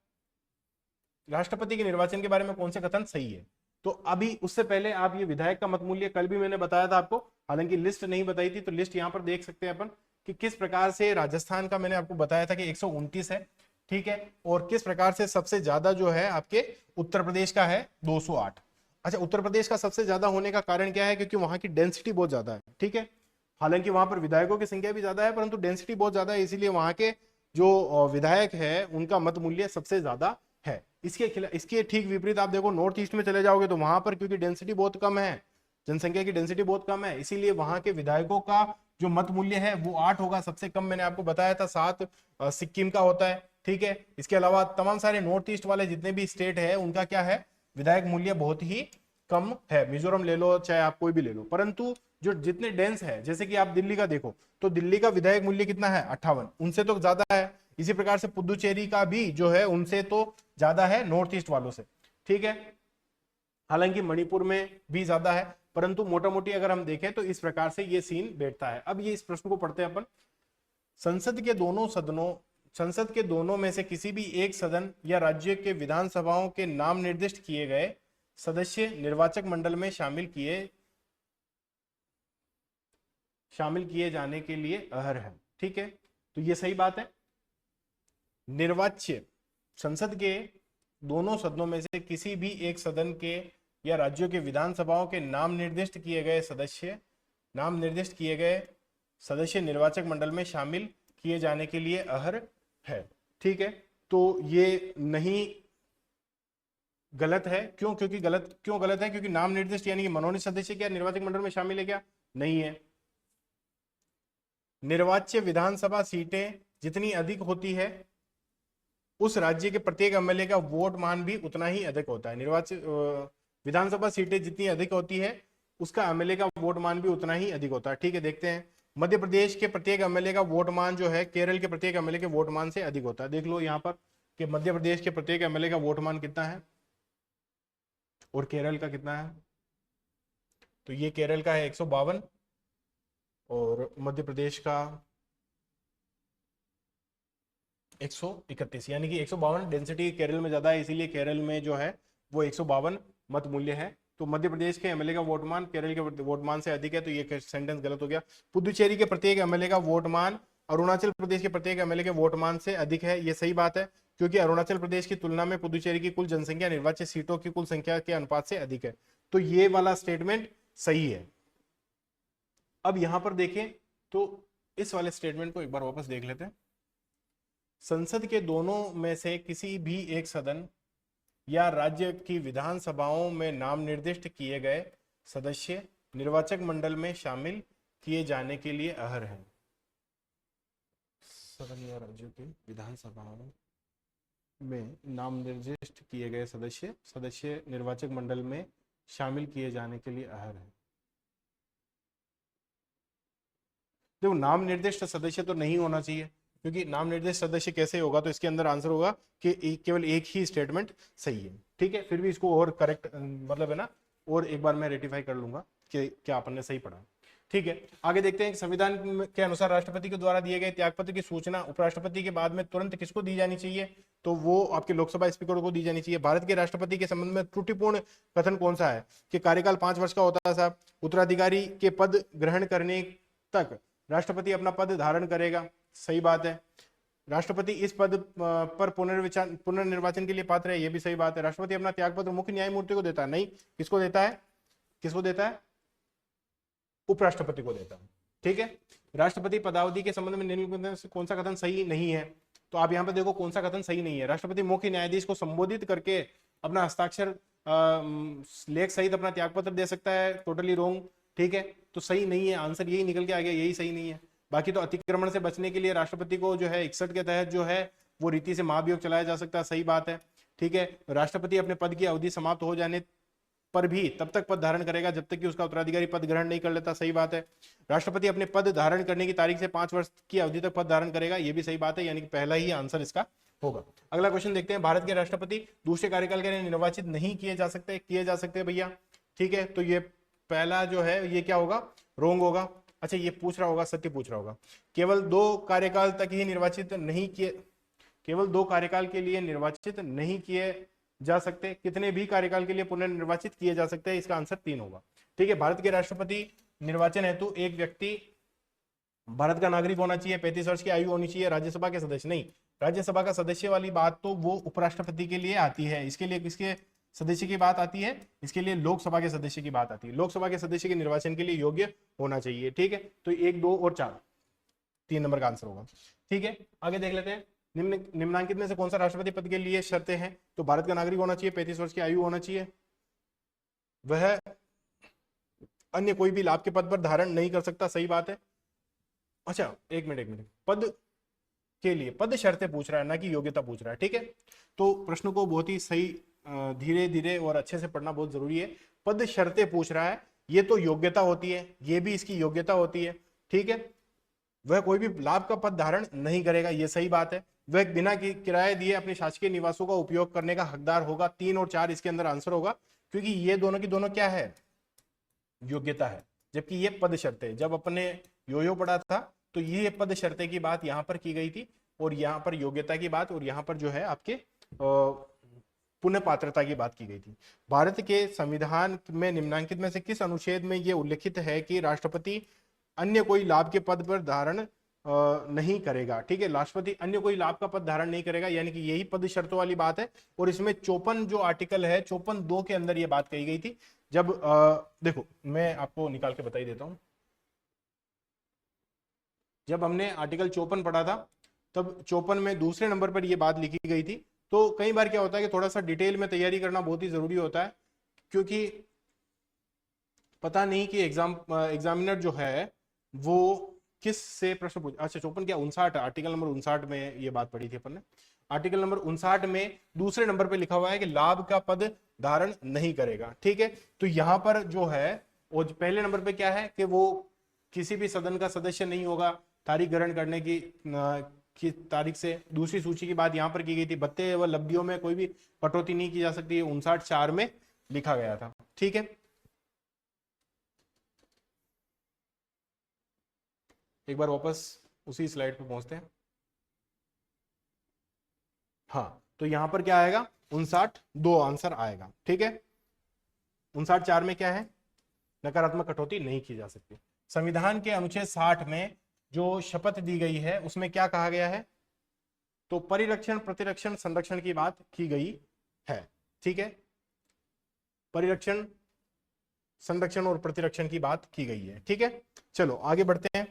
राष्ट्रपति के निर्वाचन के बारे में कौन से कथन सही है? तो अभी उससे पहले आप ये विधायक का मत मूल्य कल भी मैंने बताया था आपको, हालांकि लिस्ट नहीं बताई थी, तो लिस्ट यहां पर देख सकते हैं अपन कि किस प्रकार से राजस्थान का मैंने आपको बताया था कि 129 है। ठीक है, और किस प्रकार से सबसे ज्यादा जो है आपके उत्तर प्रदेश का है 208। अच्छा, उत्तर प्रदेश का सबसे ज्यादा होने का कारण क्या है? क्योंकि वहां की डेंसिटी बहुत ज्यादा है। ठीक है, हालांकि वहां पर विधायकों की संख्या भी ज्यादा है परंतु डेंसिटी बहुत ज्यादा है, इसीलिए वहां के जो विधायक है उनका मत मूल्य सबसे ज्यादा है। इसके ठीक विपरीत आप देखो नॉर्थ ईस्ट में चले जाओगे तो वहां पर क्योंकि डेंसिटी बहुत कम है, जनसंख्या की डेंसिटी बहुत कम है, इसीलिए वहां के विधायकों का जो मत मूल्य है वो 8 होगा। सबसे कम मैंने आपको बताया था 7 सिक्किम का होता है। ठीक है, इसके अलावा तमाम सारे नॉर्थ ईस्ट वाले जितने भी स्टेट है उनका क्या है, विधायक मूल्य बहुत ही कम है। मिजोरम ले लो, चाहे आप कोई भी ले लो, परंतु जो जितने डेंस है, जैसे कि आप दिल्ली का देखो तो दिल्ली का विधायक मूल्य कितना है? 58, उनसे तो ज्यादा है। इसी प्रकार से पुदुचेरी का भी जो है उनसे तो ज्यादा है नॉर्थ ईस्ट वालों से। ठीक है, हालांकि मणिपुर में भी ज्यादा है, परंतु मोटा मोटी अगर हम देखें तो इस प्रकार से ये सीन बैठता है। अब ये इस प्रश्न को पढ़ते हैं अपन। संसद के दोनों में से किसी भी एक सदन या राज्य के विधानसभाओं के नाम निर्दिष्ट किए गए सदस्य निर्वाचक मंडल में शामिल किए जाने के लिए अहर है। ठीक है, तो ये सही बात है। निर्वाच्य संसद के दोनों सदनों में से किसी भी एक सदन के या राज्यों के विधानसभाओं के नाम निर्दिष्ट किए गए सदस्य निर्वाचक मंडल में शामिल किए जाने के लिए अहर है। ठीक है, तो ये नहीं गलत है। क्यों? क्योंकि गलत है? क्योंकि नाम निर्दिष्ट यानी कि मनोनीत सदस्य क्या निर्वाचक मंडल में शामिल है क्या? नहीं है। निर्वाच्य विधानसभा सीटें जितनी अधिक होती है उस राज्य के प्रत्येक एमएलए का वोट मान भी उतना ही अधिक होता है। विधानसभा सीटें जितनी अधिक होती है उसका एमएलए का वोट मान भी उतना ही अधिक होता है। ठीक है, देखते हैं। मध्य प्रदेश के प्रत्येक एमएलए का वोट मान जो है केरल के प्रत्येक एमएलए के वोट मान से अधिक होता है। देख लो यहाँ पर कि मध्य प्रदेश के प्रत्येक एमएलए का वोट मान कितना है और केरल का कितना है। तो ये केरल का है 152 और मध्य प्रदेश का 131, यानी कि 152 डेंसिटी केरल में ज्यादा है, इसीलिए केरल में जो है वो 152 मत मूल्य है। तो मध्य प्रदेश के एमएलए का वोटमान केरल के वोटमान से अधिक है, तो ये सेंटेंस गलत हो गया। पुदुचेरी के प्रत्येक एमएलए का वोटमान अरुणाचल प्रदेश के प्रत्येक एमएलए के वोटमान से अधिक है, ये सही बात है, क्योंकि अरुणाचल प्रदेश की तुलना में पुदुचेरी की कुल जनसंख्या निर्वाचित सीटों की कुल संख्या के अनुपात से अधिक है। तो ये वाला स्टेटमेंट सही है। अब यहां पर देखें तो इस वाले स्टेटमेंट को एक बार वापस देख लेते हैं। संसद के दोनों में से किसी भी एक सदन या राज्य की विधानसभाओं में नाम निर्दिष्ट किए गए सदस्य निर्वाचक मंडल में शामिल किए जाने के लिए अहर हैं। सदन या राज्यों की विधानसभाओं में नाम निर्दिष्ट किए गए सदस्य निर्वाचक मंडल में शामिल किए जाने के लिए अहर हैं। देखो, नाम निर्दिष्ट सदस्य तो नहीं होना चाहिए, क्योंकि नाम निर्दिष्ट सदस्य कैसे होगा, तो इसके अंदर आंसर होगा कि केवल एक ही स्टेटमेंट सही है। ठीक है, फिर भी इसको और करेक्ट मतलब है ना, और एक बार मैं रेटिफाई कर लूंगा कि क्या अपन ने सही पढ़ा। ठीक है, आगे देखते हैं। संविधान के अनुसार राष्ट्रपति के द्वारा दिए गए त्यागपत्र की सूचना उपराष्ट्रपति के बाद में तुरंत किसको दी जानी चाहिए? तो वो आपके लोकसभा स्पीकर को दी जानी चाहिए। भारत के राष्ट्रपति के संबंध में त्रुटिपूर्ण कथन कौन सा है? कि कार्यकाल 5 वर्ष का होता है साहब, उत्तराधिकारी के पद ग्रहण करने तक राष्ट्रपति अपना पद धारण करेगा, सही बात है। राष्ट्रपति इस पद पर पुनर्निर्वाचन के लिए पात्र है, यह भी सही बात है। राष्ट्रपति अपना त्यागपत्र मुख्य न्यायमूर्ति को देता है, नहीं, किसको देता है? किसको देता है? उपराष्ट्रपति को देता है। ठीक है, राष्ट्रपति पदावधि के संबंध में निम्नलिखित से कौन सा कथन सही नहीं है? तो आप यहाँ पे देखो कौन सा कथन सही नहीं है। राष्ट्रपति मुख्य न्यायाधीश को संबोधित करके अपना हस्ताक्षर लेख सहित अपना त्यागपत्र दे सकता है, टोटली रॉन्ग। ठीक है, तो सही नहीं है, आंसर यही निकल के आ गया, यही सही नहीं है। बाकी तो अतिक्रमण से बचने के लिए राष्ट्रपति को जो है 61 के तहत जो है वो रीति से महाभियोग चलाया जा सकता है, सही बात है। ठीक है, राष्ट्रपति अपने पद की अवधि समाप्त हो जाने पर भी तब तक पद धारण करेगा जब तक कि उसका उत्तराधिकारी पद ग्रहण नहीं कर लेता, सही बात है। राष्ट्रपति अपने पद धारण करने की तारीख से 5 वर्ष की अवधि तक पद धारण करेगा, यह भी सही बात है, यानी कि पहला ही आंसर इसका होगा। अगला क्वेश्चन देखते हैं। भारत के राष्ट्रपति दूसरे कार्यकाल के लिए निर्वाचित नहीं किए जा सकते भैया। ठीक है, तो ये पहला जो है ये क्या होगा? रोंग होगा। अच्छा, ये पूछ रहा होगा, सत्य पूछ रहा होगा, केवल 2 कार्यकाल तक ही निर्वाचित नहीं किए, केवल 2 कार्यकाल के लिए निर्वाचित नहीं किए जा सकते, कितने भी कार्यकाल के लिए पुनर्निर्वाचित किए जा सकते हैं? इसका आंसर 3 होगा। ठीक है, भारत के राष्ट्रपति निर्वाचन हेतु एक व्यक्ति भारत का नागरिक होना चाहिए, 35 वर्ष की आयु होनी चाहिए, राज्यसभा के सदस्य नहीं। राज्यसभा का सदस्य वाली बात तो वो उपराष्ट्रपति के लिए आती है, इसके लिए किसके सदस्य की बात आती है? इसके लिए लोकसभा के सदस्य की बात आती है। लोकसभा के सदस्य के निर्वाचन के लिए योग्य होना चाहिए। ठीक है, तो 1, 2 और 4 3 नंबर का आंसर होगा। ठीक है, आगे देख लेते हैं। निम्नलिखित में से कौन सा राष्ट्रपति पद के लिए शर्तें हैं? तो भारत का नागरिक होना चाहिए, 35 वर्ष की आयु होना चाहिए, वह अन्य कोई भी लाभ के पद पर धारण नहीं कर सकता, सही बात है। अच्छा, एक मिनट, पद के लिए पद शर्तें पूछ रहा है, ना कि योग्यता पूछ रहा है। ठीक है, तो प्रश्न को बहुत ही सही धीरे धीरे और अच्छे से पढ़ना बहुत जरूरी है। पद शर्तें पूछ रहा है, ये तो योग्यता होती है, ये भी इसकी योग्यता होती है। ठीक है, वह कोई भी लाभ का पद धारण नहीं करेगा, ये सही बात है। वह बिना किराए दिए अपने शासकीय निवासों का उपयोग करने का हकदार होगा। 3 और 4 इसके अंदर आंसर होगा, क्योंकि ये दोनों की दोनों क्या है? योग्यता है, जबकि ये पद शर्तें। जब अपने यो पढ़ा था तो ये पद शर्तें की बात यहाँ पर की गई थी, और यहाँ पर योग्यता की बात, और यहाँ पर जो है आपके पुनः पात्रता की बात की गई थी। भारत के संविधान में निम्नलिखित में से किस अनुच्छेद में यह उल्लिखित है कि राष्ट्रपति अन्य कोई लाभ के पद पर धारण नहीं करेगा? ठीक है, राष्ट्रपति अन्य कोई लाभ का पद धारण नहीं करेगा, यानी कि यही पद शर्तों वाली बात है। और इसमें 54 जो आर्टिकल है, 54(2) के अंदर यह बात कही गई थी। जब देखो मैं आपको निकाल के बता ही देता हूं। जब हमने आर्टिकल 54 पढ़ा था, तब 54 में दूसरे नंबर पर यह बात लिखी गई थी। तो कई बार क्या होता है कि थोड़ा सा डिटेल में तैयारी करना बहुत ही जरूरी होता है, क्योंकि पता नहीं कि एग्जामिनर जो है वो किस से प्रश्न पूछ। अच्छा 54 क्या 59, आर्टिकल नंबर 59 में ये बात पढ़ी थी अपन ने। आर्टिकल नंबर 59 में दूसरे नंबर पे लिखा हुआ है कि लाभ का पद धारण नहीं करेगा। ठीक है, तो यहां पर जो है वो पहले नंबर पे क्या है कि वो किसी भी सदन का सदस्य नहीं होगा तारीख ग्रहण करने की तारीख से। दूसरी सूची की बात यहां पर की गई थी, भत्ते व लब्धियों में कोई भी कटौती नहीं की जा सकती है, 59(4) में लिखा गया था। ठीक है, एक बार वापस उसी स्लाइड पे पहुंचते हैं। हाँ, तो यहां पर क्या आएगा? 59(2) आंसर आएगा। ठीक है, 59(4) में क्या है? नकारात्मक कटौती नहीं की जा सकती। संविधान के अनुच्छेद 60 में जो शपथ दी गई है उसमें क्या कहा गया है? तो परिरक्षण, प्रतिरक्षण, संरक्षण की बात की गई है। ठीक है, परिरक्षण, संरक्षण और प्रतिरक्षण की बात की गई है। ठीक है, चलो आगे बढ़ते हैं।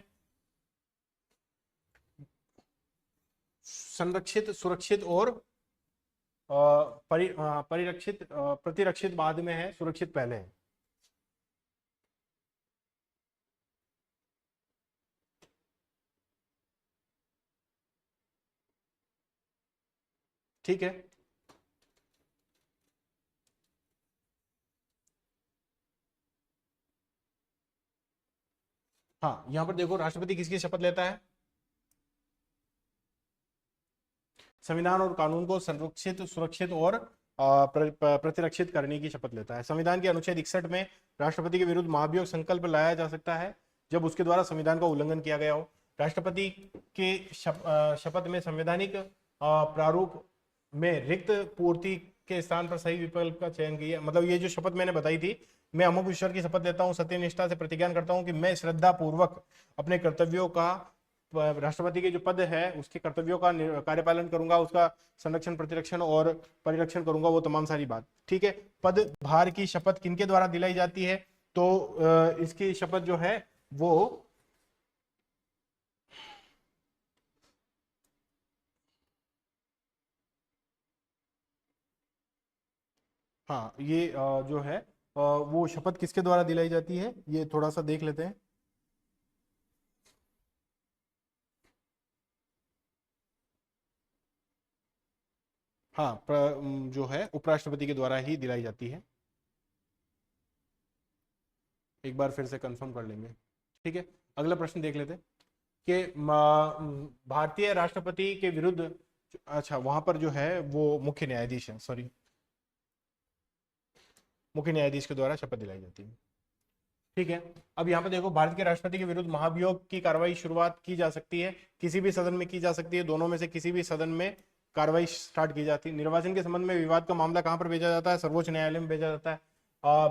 संरक्षित, सुरक्षित और परिरक्षित, प्रतिरक्षित बाद में है, सुरक्षित पहले है। ठीक है, हाँ यहां पर देखो राष्ट्रपति किसकी शपथ लेता है? संविधान और कानून को संरक्षित, सुरक्षित और प्रतिरक्षित करने की शपथ लेता है। संविधान के अनुच्छेद 61 में राष्ट्रपति के विरुद्ध महाभियोग संकल्प लाया जा सकता है जब उसके द्वारा संविधान का उल्लंघन किया गया हो। राष्ट्रपति के शपथ में संवैधानिक प्रारूप में रिक्त पूर्ति के स्थान पर सही विकल्प का चयन किया। मतलब ये जो शपथ मैंने बताई थी, मैं अमुक ईश्वर की शपथ लेता हूँ, सत्यनिष्ठा से प्रतिज्ञान करता हूँ कि मैं श्रद्धा पूर्वक अपने कर्तव्यों का, राष्ट्रपति के जो पद है उसके कर्तव्यों का कार्यपालन करूंगा, उसका संरक्षण, प्रतिरक्षण और परिरक्षण करूंगा, वो तमाम सारी बात। ठीक है, पद भार की शपथ किनके द्वारा दिलाई जाती है? तो इसकी शपथ जो है वो हाँ ये जो है वो शपथ किसके द्वारा दिलाई जाती है, ये थोड़ा सा देख लेते हैं। हाँ जो है उपराष्ट्रपति के द्वारा ही दिलाई जाती है। एक बार फिर से कंफर्म कर लेंगे। ठीक है, अगला प्रश्न देख लेते हैं कि भारतीय राष्ट्रपति के विरुद्ध, अच्छा वहां पर जो है वो मुख्य न्यायाधीश है, सॉरी, मुख्य न्यायाधीश के द्वारा शपथ दिलाई जाती है। ठीक है, अब यहाँ पे देखो भारत के राष्ट्रपति के विरुद्ध महाभियोग की कार्रवाई शुरुआत की जा सकती है, किसी भी सदन में की जा सकती है, दोनों में से किसी भी सदन में कार्रवाई स्टार्ट की जाती है। निर्वाचन के संबंध में विवाद का मामला कहाँ पर भेजा जाता है? सर्वोच्च न्यायालय में भेजा जाता है।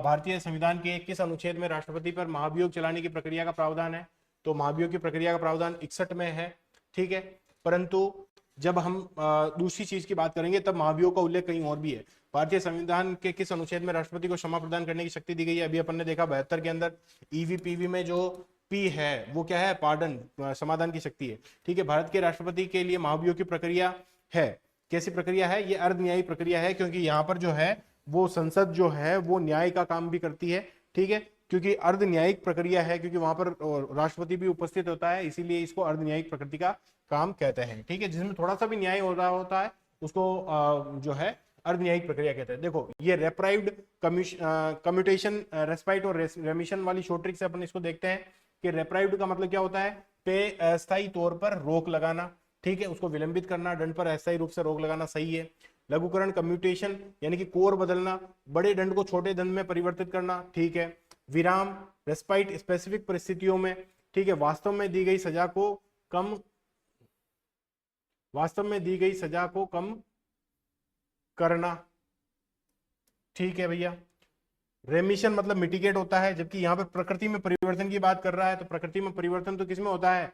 भारतीय संविधान के किस अनुच्छेद में राष्ट्रपति पर महाभियोग चलाने की प्रक्रिया का प्रावधान है? तो महाभियोग की प्रक्रिया का प्रावधान 61 में है। ठीक है, परंतु जब हम दूसरी चीज की बात करेंगे तब महाभियोग का उल्लेख कहीं और भी है। भारतीय संविधान के किस अनुच्छेद में राष्ट्रपति को क्षमा प्रदान करने की शक्ति दी गई है? अभी अपन ने देखा 72 के अंदर ईवीपीवी में जो पी है वो क्या है? पार्डन, समाधान की शक्ति है। ठीक है, भारत के राष्ट्रपति के लिए महाभियोग की प्रक्रिया है। कैसी प्रक्रिया है? ये अर्ध न्यायिक प्रक्रिया है, क्योंकि यहाँ पर जो है वो संसद जो है वो न्याय का काम भी करती है। ठीक है, क्योंकि अर्ध न्यायिक प्रक्रिया है, क्योंकि वहां पर राष्ट्रपति भी उपस्थित होता है, इसीलिए इसको अर्ध न्यायिक प्रकृति का काम कहते हैं। ठीक है, जिसमें थोड़ा सा भी न्याय हो रहा होता है उसको जो है अर्ध न्यायिक प्रक्रिया कहते हैं। देखो ये रेप्राइव्ड कम्यूटेशन, रेस्पाइट और रेमिशन वाली शॉर्ट ट्रिक से अपन इसको देखते हैं कि रेप्राइव्ड का मतलब क्या होता है? पे अस्थायी तौर पर रोक लगाना। ठीक है, उसको विलंबित करना, दंड पर अस्थायी रूप से रोक लगाना, सही है। लघुकरण कम्यूटेशन यानी कि कोर बदलना, बड़े दंड को छोटे दंड में परिवर्तित करना। ठीक है, विराम, रेस्पाइट स्पेसिफिक परिस्थितियों में। ठीक है, वास्तव में दी गई सजा को कम, वास्तव में दी गई सजा को कम करना। ठीक है भैया। रेमिशन मतलब मिटिगेट होता है, जबकि यहाँ पर प्रकृति में परिवर्तन की बात कर रहा है, तो प्रकृति में परिवर्तन तो किसमें होता है,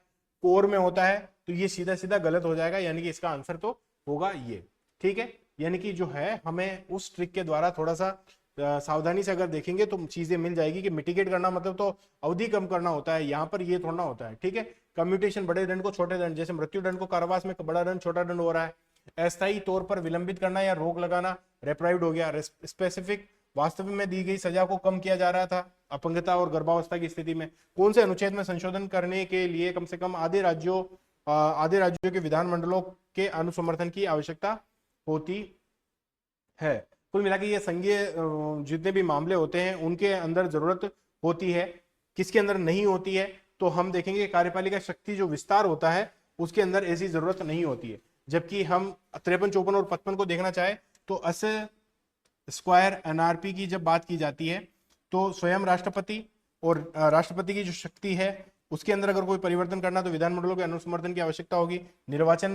कोर में होता है, तो ये सीधा सीधा गलत हो जाएगा, यानी कि इसका आंसर तो होगा ये। ठीक है, यानी कि जो है हमें उस ट्रिक के द्वारा थोड़ा सा सावधानी से अगर देखेंगे तो चीजें मिल जाएगी कि मिटिगेट करना मतलब तो अवधि कम करना होता है, यहाँ पर ये थोड़ा होता है। ठीक है, कम्यूटेशन बड़े दंड को छोटे दंड, जैसे मृत्यु दंड को कारावास में बड़ा दंड छोटा दंड हो रहा है। अस्थायी तौर पर विलंबित करना या रोक लगाना रेप्राइव्ड हो गया। स्पेसिफिक वास्तव में दी गई सजा को कम किया जा रहा था अपंगता और गर्भावस्था की स्थिति में। कौन से अनुच्छेद में संशोधन करने के लिए कम से कम आधे राज्यों के विधानमंडलों के अनुसमर्थन की आवश्यकता होती है। कुल मिला के ये संघीय जितने भी मामले होते हैं उनके अंदर जरूरत होती है। किसके अंदर नहीं होती है, तो हम देखेंगे कार्यपालिका शक्ति जो विस्तार होता है उसके अंदर ऐसी जरूरत नहीं होती है। जबकि हम 53, 54 और 55 को देखना चाहे तो अस स्क्वायर एनआरपी की जब बात की जाती है तो स्वयं राष्ट्रपति और राष्ट्रपति की जो शक्ति है उसके अंदर अगर कोई परिवर्तन करना तो विधानमंडलों के अनुसमर्थन की आवश्यकता होगी। निर्वाचन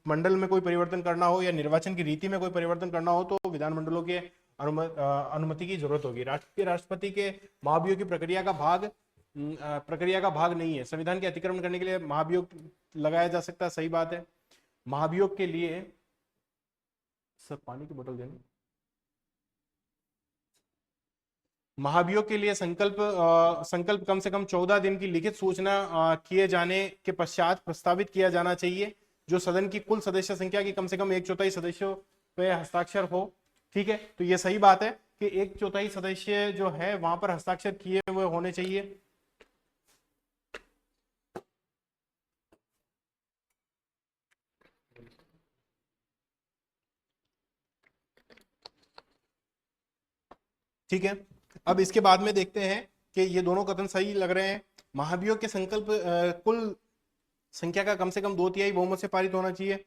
मंडल में कोई परिवर्तन करना हो या निर्वाचन की रीति में कोई परिवर्तन करना हो तो विधानमंडलों के अनुमति की जरूरत होगी। राष्ट्रपति के महाभियोग की प्रक्रिया का भाग नहीं है। संविधान के अतिक्रमण करने के लिए महाभियोग लगाया जा सकता है, सही बात है। महाभियोग के लिए सब पानी की बोतल देना। महाभियोग के लिए संकल्प कम से कम 14 दिन की लिखित सूचना किए जाने के पश्चात प्रस्तावित किया जाना चाहिए, जो सदन की कुल सदस्य संख्या की कम से कम 1/4 सदस्यों पे हस्ताक्षर हो। ठीक है, तो ये सही बात है कि 1/4 सदस्य जो है वहां पर हस्ताक्षर किए हुए होने चाहिए। ठीक है, अब इसके बाद में देखते हैं कि ये दोनों कथन सही लग रहे हैं। महाभियोग के संकल्प कुल संख्या का कम से कम 2/3 बहुमत से पारित होना चाहिए।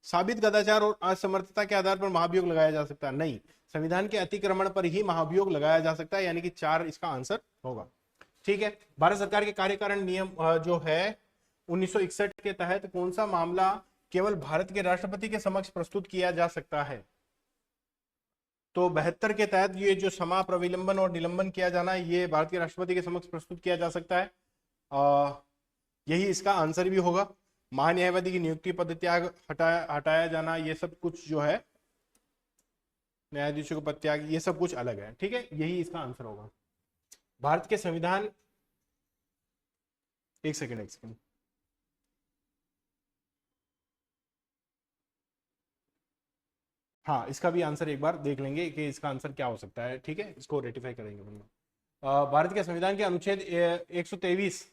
साबित कदाचार और असमर्थता के आधार पर महाभियोग लगाया जा सकता है, नहीं, संविधान के अतिक्रमण पर ही महाभियोग लगाया जा सकता है, यानी कि 4 इसका आंसर होगा। ठीक है, भारत सरकार के कार्यकारण नियम जो है 1961 के तहत कौन सा मामला केवल भारत के राष्ट्रपति के समक्ष प्रस्तुत किया जा सकता है, तो 72 के तहत ये जो क्षमा प्रविलंबन और निलंबन किया जाना ये भारत के राष्ट्रपति के समक्ष प्रस्तुत किया जा सकता है। यही इसका आंसर भी होगा। महान्यायवादी की नियुक्ति पद त्याग हटाया जाना ये सब कुछ जो है न्यायाधीशों को पद त्याग ये सब कुछ अलग है। ठीक है, यही इसका आंसर होगा। भारत के संविधान एक सेकेंड हाँ, इसका भी आंसर एक बार देख लेंगे कि इसका आंसर क्या हो सकता है। ठीक है, इसको रेटिफाई करेंगे। भारत के संविधान के अनुच्छेद 123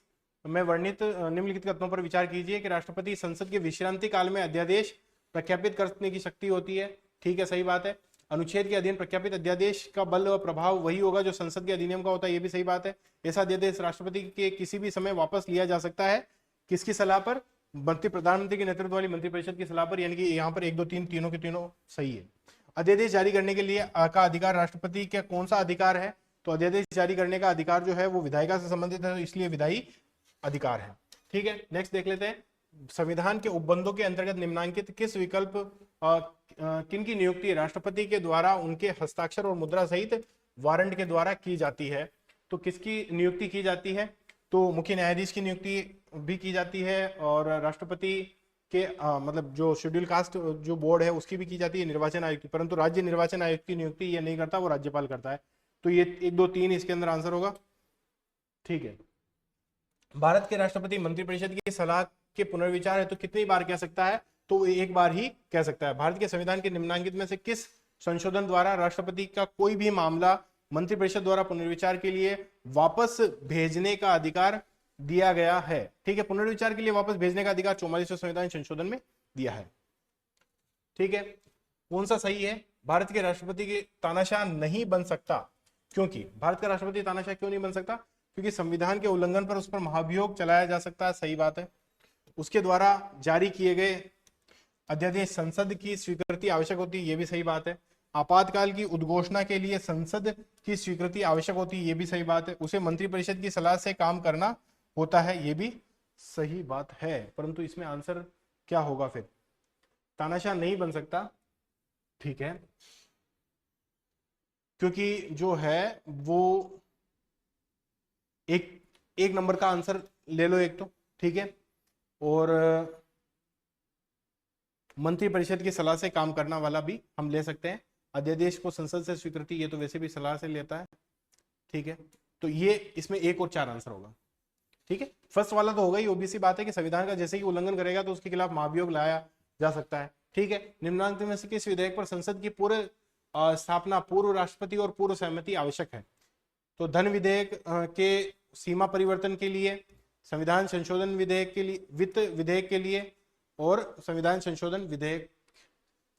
में वर्णित निम्नलिखित कथनों पर विचार कीजिए कि राष्ट्रपति संसद के विश्रांति काल में अध्यादेश प्रख्यापित करने की शक्ति होती है। ठीक है, सही बात है। अनुच्छेद के अधीन प्रख्यापित अध्यादेश का बल व प्रभाव वही होगा जो संसद के अधिनियम का होता है, ये भी सही बात है। ऐसा अध्यादेश राष्ट्रपति के किसी भी समय वापस लिया जा सकता है, किसकी सलाह पर, प्रधानमंत्री के नेतृत्व वाली मंत्रिपरिषद की सलाह पर, यानी कि यहाँ पर 1, 2, 3 तीनों के तीनों सही है। अध्यादेश जारी करने के लिए का अधिकार राष्ट्रपति का कौन सा अधिकार है, तो अध्यादेश जारी करने का अधिकार जो है वो विधायिका से संबंधित है, तो इसलिए विधायी अधिकार है। ठीक है, नेक्स्ट देख लेते हैं। संविधान के उपबंधों के अंतर्गत निम्नलिखित किस विकल्प किन की नियुक्ति राष्ट्रपति के द्वारा उनके हस्ताक्षर और मुद्रा सहित वारंट के द्वारा की जाती है, तो किसकी नियुक्ति की जाती है, तो मुख्य न्यायाधीश की नियुक्ति भी की जाती है और राष्ट्रपति के मतलब जो शेड्यूल कास्ट जो बोर्ड है उसकी भी की जाती है, निर्वाचन आयोग की, परंतु राज्य निर्वाचन आयोग की नियुक्ति ये नहीं करता, वो राज्यपाल करता है। तो ये 1, 2, 3 इसके अंदर आंसर होगा। ठीक है, भारत के राष्ट्रपति मंत्रिपरिषद की सलाह के पुनर्विचार है तो कितनी बार कह सकता है, तो एक बार ही कह सकता है। भारत के संविधान के निम्नलिखित में से किस संशोधन द्वारा राष्ट्रपति का कोई भी मामला मंत्रिपरिषद द्वारा पुनर्विचार के लिए वापस भेजने का अधिकार दिया गया है। ठीक है, पुनर्विचार के लिए वापस भेजने का अधिकार 44वें संविधान संशोधन में दिया है। ठीक है, कौन सा सही है, भारत के राष्ट्रपति के तानाशाह नहीं बन सकता, क्योंकि भारत का राष्ट्रपति तानाशाह क्यों नहीं बन सकता, क्योंकि संविधान के उल्लंघन पर उस पर महाभियोग चलाया जा सकता है, सही बात है। उसके द्वारा जारी किए गए अध्यादेश संसद की स्वीकृति आवश्यक होती है, ये भी सही बात है। आपातकाल की उद्घोषणा के लिए संसद की स्वीकृति आवश्यक होती है, ये भी सही बात है। उसे मंत्रिपरिषद की सलाह से काम करना होता है, ये भी सही बात है। परंतु इसमें आंसर क्या होगा फिर, तानाशाह नहीं बन सकता। ठीक है, क्योंकि जो है वो एक एक नंबर का आंसर ले लो एक तो, ठीक है। और मंत्री परिषद की सलाह से काम करना वाला भी हम ले सकते हैं। अध्यादेश को संसद से स्वीकृति, ये तो वैसे भी सलाह से लेता है, ठीक है। तो ये इसमें एक और चार आंसर होगा, ठीक है। फर्स्ट वाला तो होगा ही, ओबीसी बात है कि संविधान का जैसे ही उल्लंघन करेगा तो उसके खिलाफ महाभियोग लाया जा सकता है, ठीक है। निम्नांकित में से किस विधेयक पर संसद की पूर्व स्थापना, पूर्व राष्ट्रपति और पूर्व सहमति आवश्यक है? तो धन विधेयक के सीमा परिवर्तन के लिए, संविधान संशोधन विधेयक के लिए, वित्त विधेयक के लिए, और संविधान संशोधन विधेयक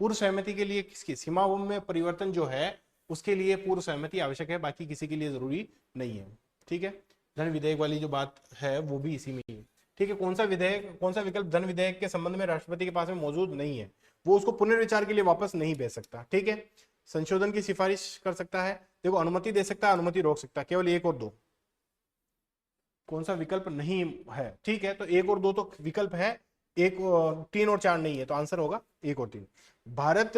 पूर्व सहमति के लिए किसकी, सीमा में परिवर्तन जो है उसके लिए पूर्व सहमति आवश्यक है, बाकी किसी के लिए जरूरी नहीं है, ठीक है। धन विधेयक वाली जो बात है वो भी इसी में ही है, ठीक है। कौन सा विधेयक, कौन सा विकल्प धन विधेयक के संबंध में राष्ट्रपति के पास में मौजूद नहीं है? वो उसको पुनर्विचार के लिए वापस नहीं भेज सकता, ठीक है। संशोधन की सिफारिश कर सकता है, देखो अनुमति दे सकता है, अनुमति रोक सकता है, केवल एक और दो। कौन सा विकल्प नहीं है? ठीक है, तो एक और दो तो विकल्प है, एक तीन और चार नहीं है, तो आंसर होगा एक और तीन। भारत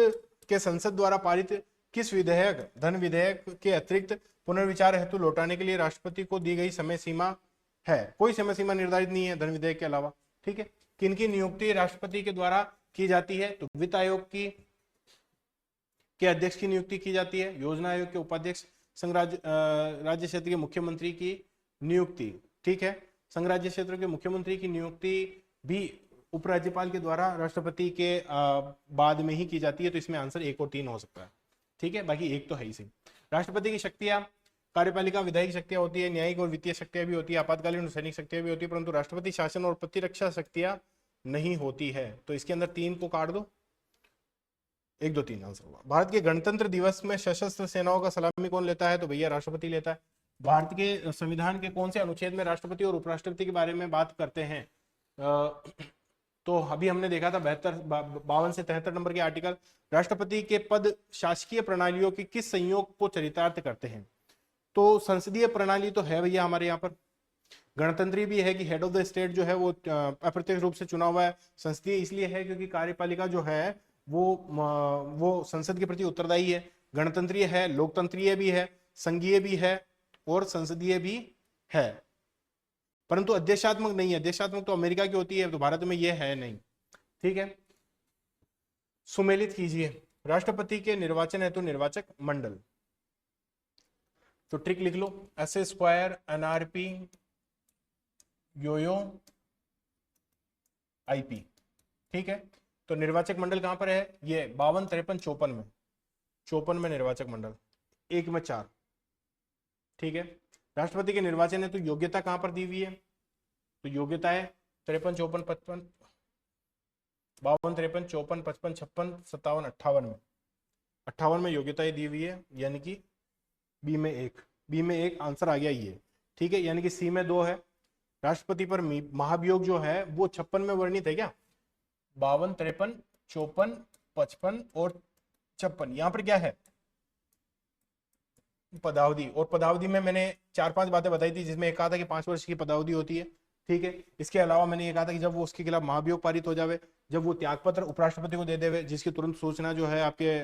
के संसद द्वारा पारित किस विधेयक धन विधेयक के अतिरिक्त पुनर्विचार हेतु लौटाने के लिए राष्ट्रपति को दी गई समय सीमा है? कोई समय सीमा निर्धारित नहीं है धन विधेयक के अलावा, ठीक है। किनकी नियुक्ति राष्ट्रपति के द्वारा की जाती है? तो वित्त आयोग की के अध्यक्ष की नियुक्ति की जाती है, योजना आयोग के उपाध्यक्ष, संघ राज्य क्षेत्र के मुख्यमंत्री की नियुक्ति, ठीक है। संघ राज्य क्षेत्र के मुख्यमंत्री की नियुक्ति भी उपराज्यपाल के द्वारा राष्ट्रपति के बाद में ही की जाती है, तो इसमें आंसर एक और तीन हो सकता है, ठीक है। बाकी एक तो है ही सही। राष्ट्रपति की शक्तियां, कार्यपालिका विधायिक शक्तियां होती है, न्यायिक और वित्तीय शक्तियां भी होती है, आपातकालीन और सैनिक शक्तियां भी होती है, परंतु राष्ट्रपति शासन और प्रतिरक्षा शक्तियां नहीं होती है। तो इसके अंदर तीन को काट दो, एक दो तीन आंसर होगा। भारत के गणतंत्र दिवस में सशस्त्र सेनाओं का सलामी कौन लेता है? तो भैया राष्ट्रपति लेता है। भारत के संविधान के कौन से अनुच्छेद में राष्ट्रपति और उपराष्ट्रपति के बारे में बात करते हैं? तो अभी हमने देखा था 52 से 73 नंबर के आर्टिकल। राष्ट्रपति के पद शासकीय प्रणालियों के किस संयोग को चरितार्थ करते हैं? तो संसदीय प्रणाली तो है भैया हमारे यहाँ पर, गणतंत्री भी है कि हेड ऑफ द स्टेट जो है वो अप्रत्यक्ष रूप से चुना हुआ है। संसदीय इसलिए है क्योंकि कार्यपालिका जो है वो संसद के प्रति उत्तरदायी है। गणतंत्रीय है, लोकतंत्रीय भी है, संघीय भी है और संसदीय भी है, परंतु अध्यक्षात्मक नहीं है। अध्यक्षात्मक तो अमेरिका की होती है, तो भारत में ये है नहीं, ठीक है। सुमेलित कीजिए राष्ट्रपति के निर्वाचन हेतु निर्वाचक मंडल। तो ट्रिक लिख लो, S square, NRP, Yo Yo, IP, ठीक है। तो निर्वाचक मंडल कहां पर है? ये 52, 53, 54 में, 54 में निर्वाचक मंडल, एक में चार, ठीक है। राष्ट्रपति के निर्वाचन है तो योग्यता कहां पर दी हुई है? तो योग्यता है 53, 54, 55, 52, 53, 54, 55, 56, 57, 58 में, 58 में योग्यता दी हुई है, यानी कि बी में एक, बी में एक आंसर आ गया ये, ठीक है। यानी कि सी में दो है। राष्ट्रपति पर महाभियोग जो है वो 56 में वर्णित है क्या? 52, 53, 54, 55 और 56, यहां पर क्या है? पदावधि। और पदावधि में मैंने 4-5 बातें बताई थी, जिसमें एक कहा था कि 5 वर्ष की पदावधि होती है, ठीक है। इसके अलावा मैंने ये कहा था कि जब वो उसके खिलाफ महाभियोग पारित हो जावे, जब वो त्यागपत्र उपराष्ट्रपति को दे देवे, जिसकी तुरंत सूचना जो है आपके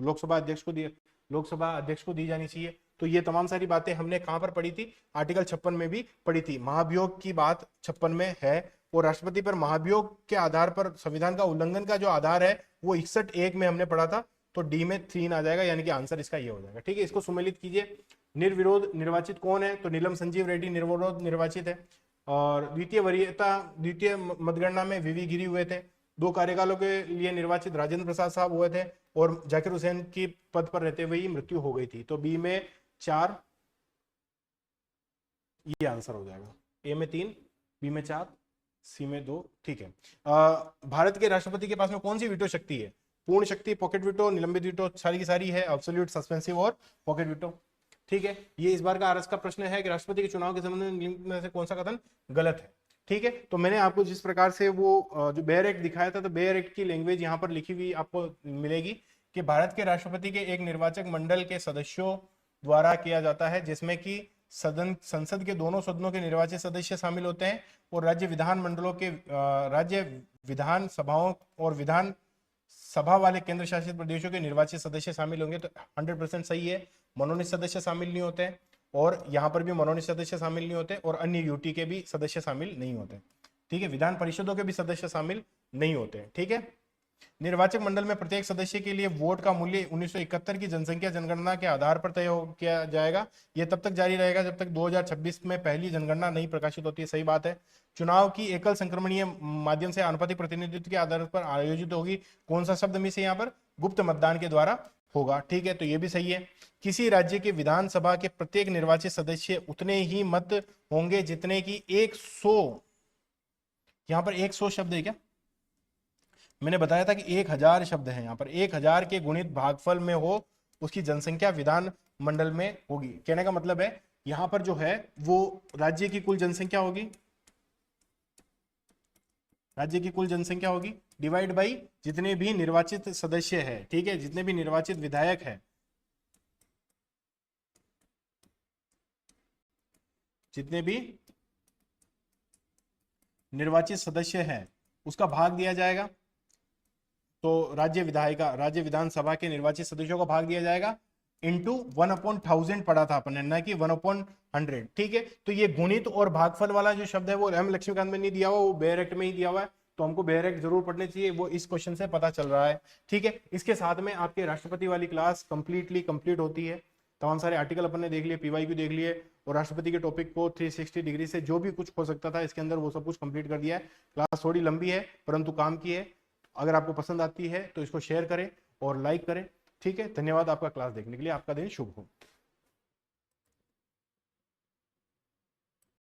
लोकसभा अध्यक्ष को दी जानी चाहिए। तो ये तमाम सारी बातें हमने कहां पर पढ़ी थी? आर्टिकल 56 में भी पढ़ी थी। महाभियोग की बात 56 में है, और राष्ट्रपति पर महाभियोग के आधार पर संविधान का उल्लंघन का जो आधार है वो 61(1) में हमने पढ़ा था। तो डी में 3 आ जाएगा, यानी कि आंसर इसका ये हो जाएगा, ठीक है। इसको सुमेलित कीजिए। निर्विरोध निर्वाचित कौन है? तो नीलम संजीव रेड्डी निर्विरोध निर्वाचित है। और द्वितीय मतगणना में वीवी गिरी हुए थे। 2 कार्यकालों के लिए निर्वाचित राजेंद्र प्रसाद साहब हुए थे, और जाकिर हुसैन की पद पर रहते हुए ही मृत्यु हो गई थी। तो बी में 4, ये आंसर हो जाएगा। ए में 3, बी में 4, सी में 2, ठीक है। भारत के राष्ट्रपति के पास में कौन सी वीटो शक्ति है? पूर्ण शक्ति, पॉकेट वीटो, निलंबित वीटो, सारी की सारी है, एब्सोल्यूट, सस्पेंसिव और पॉकेट वीटो, ठीक है। ये इस बार का आरएस का प्रश्न है कि राष्ट्रपति के चुनाव के संबंध में से कौन सा कथन गलत है, ठीक है। तो मैंने आपको जिस प्रकार से वो जो बेयर एक्ट दिखाया था, तो बेयर एक्ट की लैंग्वेज यहाँ पर लिखी हुई आपको मिलेगी कि भारत के राष्ट्रपति के एक निर्वाचक मंडल के सदस्यों द्वारा किया जाता है, जिसमें कि संसद के दोनों सदनों के निर्वाचित सदस्य शामिल होते हैं, और राज्य विधान मंडलों के राज्य विधान सभाओं और विधान सभा वाले केंद्र शासित प्रदेशों के निर्वाचित सदस्य शामिल होंगे, तो 100% सही है। मनोनीत सदस्य शामिल नहीं होते हैं, और यहाँ पर भी मनोनीत सदस्य शामिल नहीं होते, और अन्य यूटी के भी सदस्य शामिल नहीं होते। ठीक है, विधान परिषदों के भी सदस्य शामिल नहीं होते। ठीक है, निर्वाचक मंडल में प्रत्येक सदस्य के लिए वोट का मूल्य 1971 की जनसंख्या जनगणना के आधार पर तय किया जाएगा। यह तब तक जारी रहेगा जब तक 2026 में पहली जनगणना नहीं प्रकाशित होती है। सही बात है। चुनाव की एकल संक्रमणीय माध्यम से आनुपातिक प्रतिनिधित्व के आधार पर आयोजित होगी। कौन सा शब्द मिस है यहाँ पर? गुप्त मतदान के द्वारा होगा। ठीक है, तो ये भी सही है। किसी राज्य के विधानसभा के प्रत्येक निर्वाचित सदस्य उतने ही मत होंगे जितने की 100, यहाँ पर 100 शब्द है क्या? मैंने बताया था कि 1000 शब्द हैं। यहाँ पर 1000 के गुणित भागफल में हो उसकी जनसंख्या विधान मंडल में होगी। कहने का मतलब है यहाँ पर जो है वो राज्य की कुल जनसंख्या होगी, राज्य की कुल जनसंख्या होगी डिवाइड बाई जितने भी निर्वाचित सदस्य है। ठीक है, जितने भी निर्वाचित विधायक है, जितने भी निर्वाचित सदस्य हैं उसका भाग दिया जाएगा। तो राज्य विधानसभा के निर्वाचित सदस्यों का भाग दिया जाएगा इंटू 1/1000 पढ़ा था अपन ने, ना कि 1/100। ठीक है, तो ये गुणित और भागफल वाला जो शब्द है वो एम लक्ष्मीकांत में नहीं दिया हुआ, वो बेयर एक्ट में ही दिया हुआ है। तो हमको बेयर एक्ट जरूर पढ़ने चाहिए, वो इस क्वेश्चन से पता चल रहा है। ठीक है, इसके साथ में आपके राष्ट्रपति वाली क्लास कंप्लीट होती है। तमाम सारे आर्टिकल अपन ने देख लिए, पीवाईक्यू देख लिए, और राष्ट्रपति के टॉपिक को 360 डिग्री से जो भी कुछ हो सकता था इसके अंदर वो सब कुछ कंप्लीट कर दिया है। क्लास थोड़ी लंबी है परंतु काम की है। अगर आपको पसंद आती है तो इसको शेयर करें और लाइक करें। ठीक है, धन्यवाद आपका क्लास देखने के लिए। आपका दिन शुभ हो।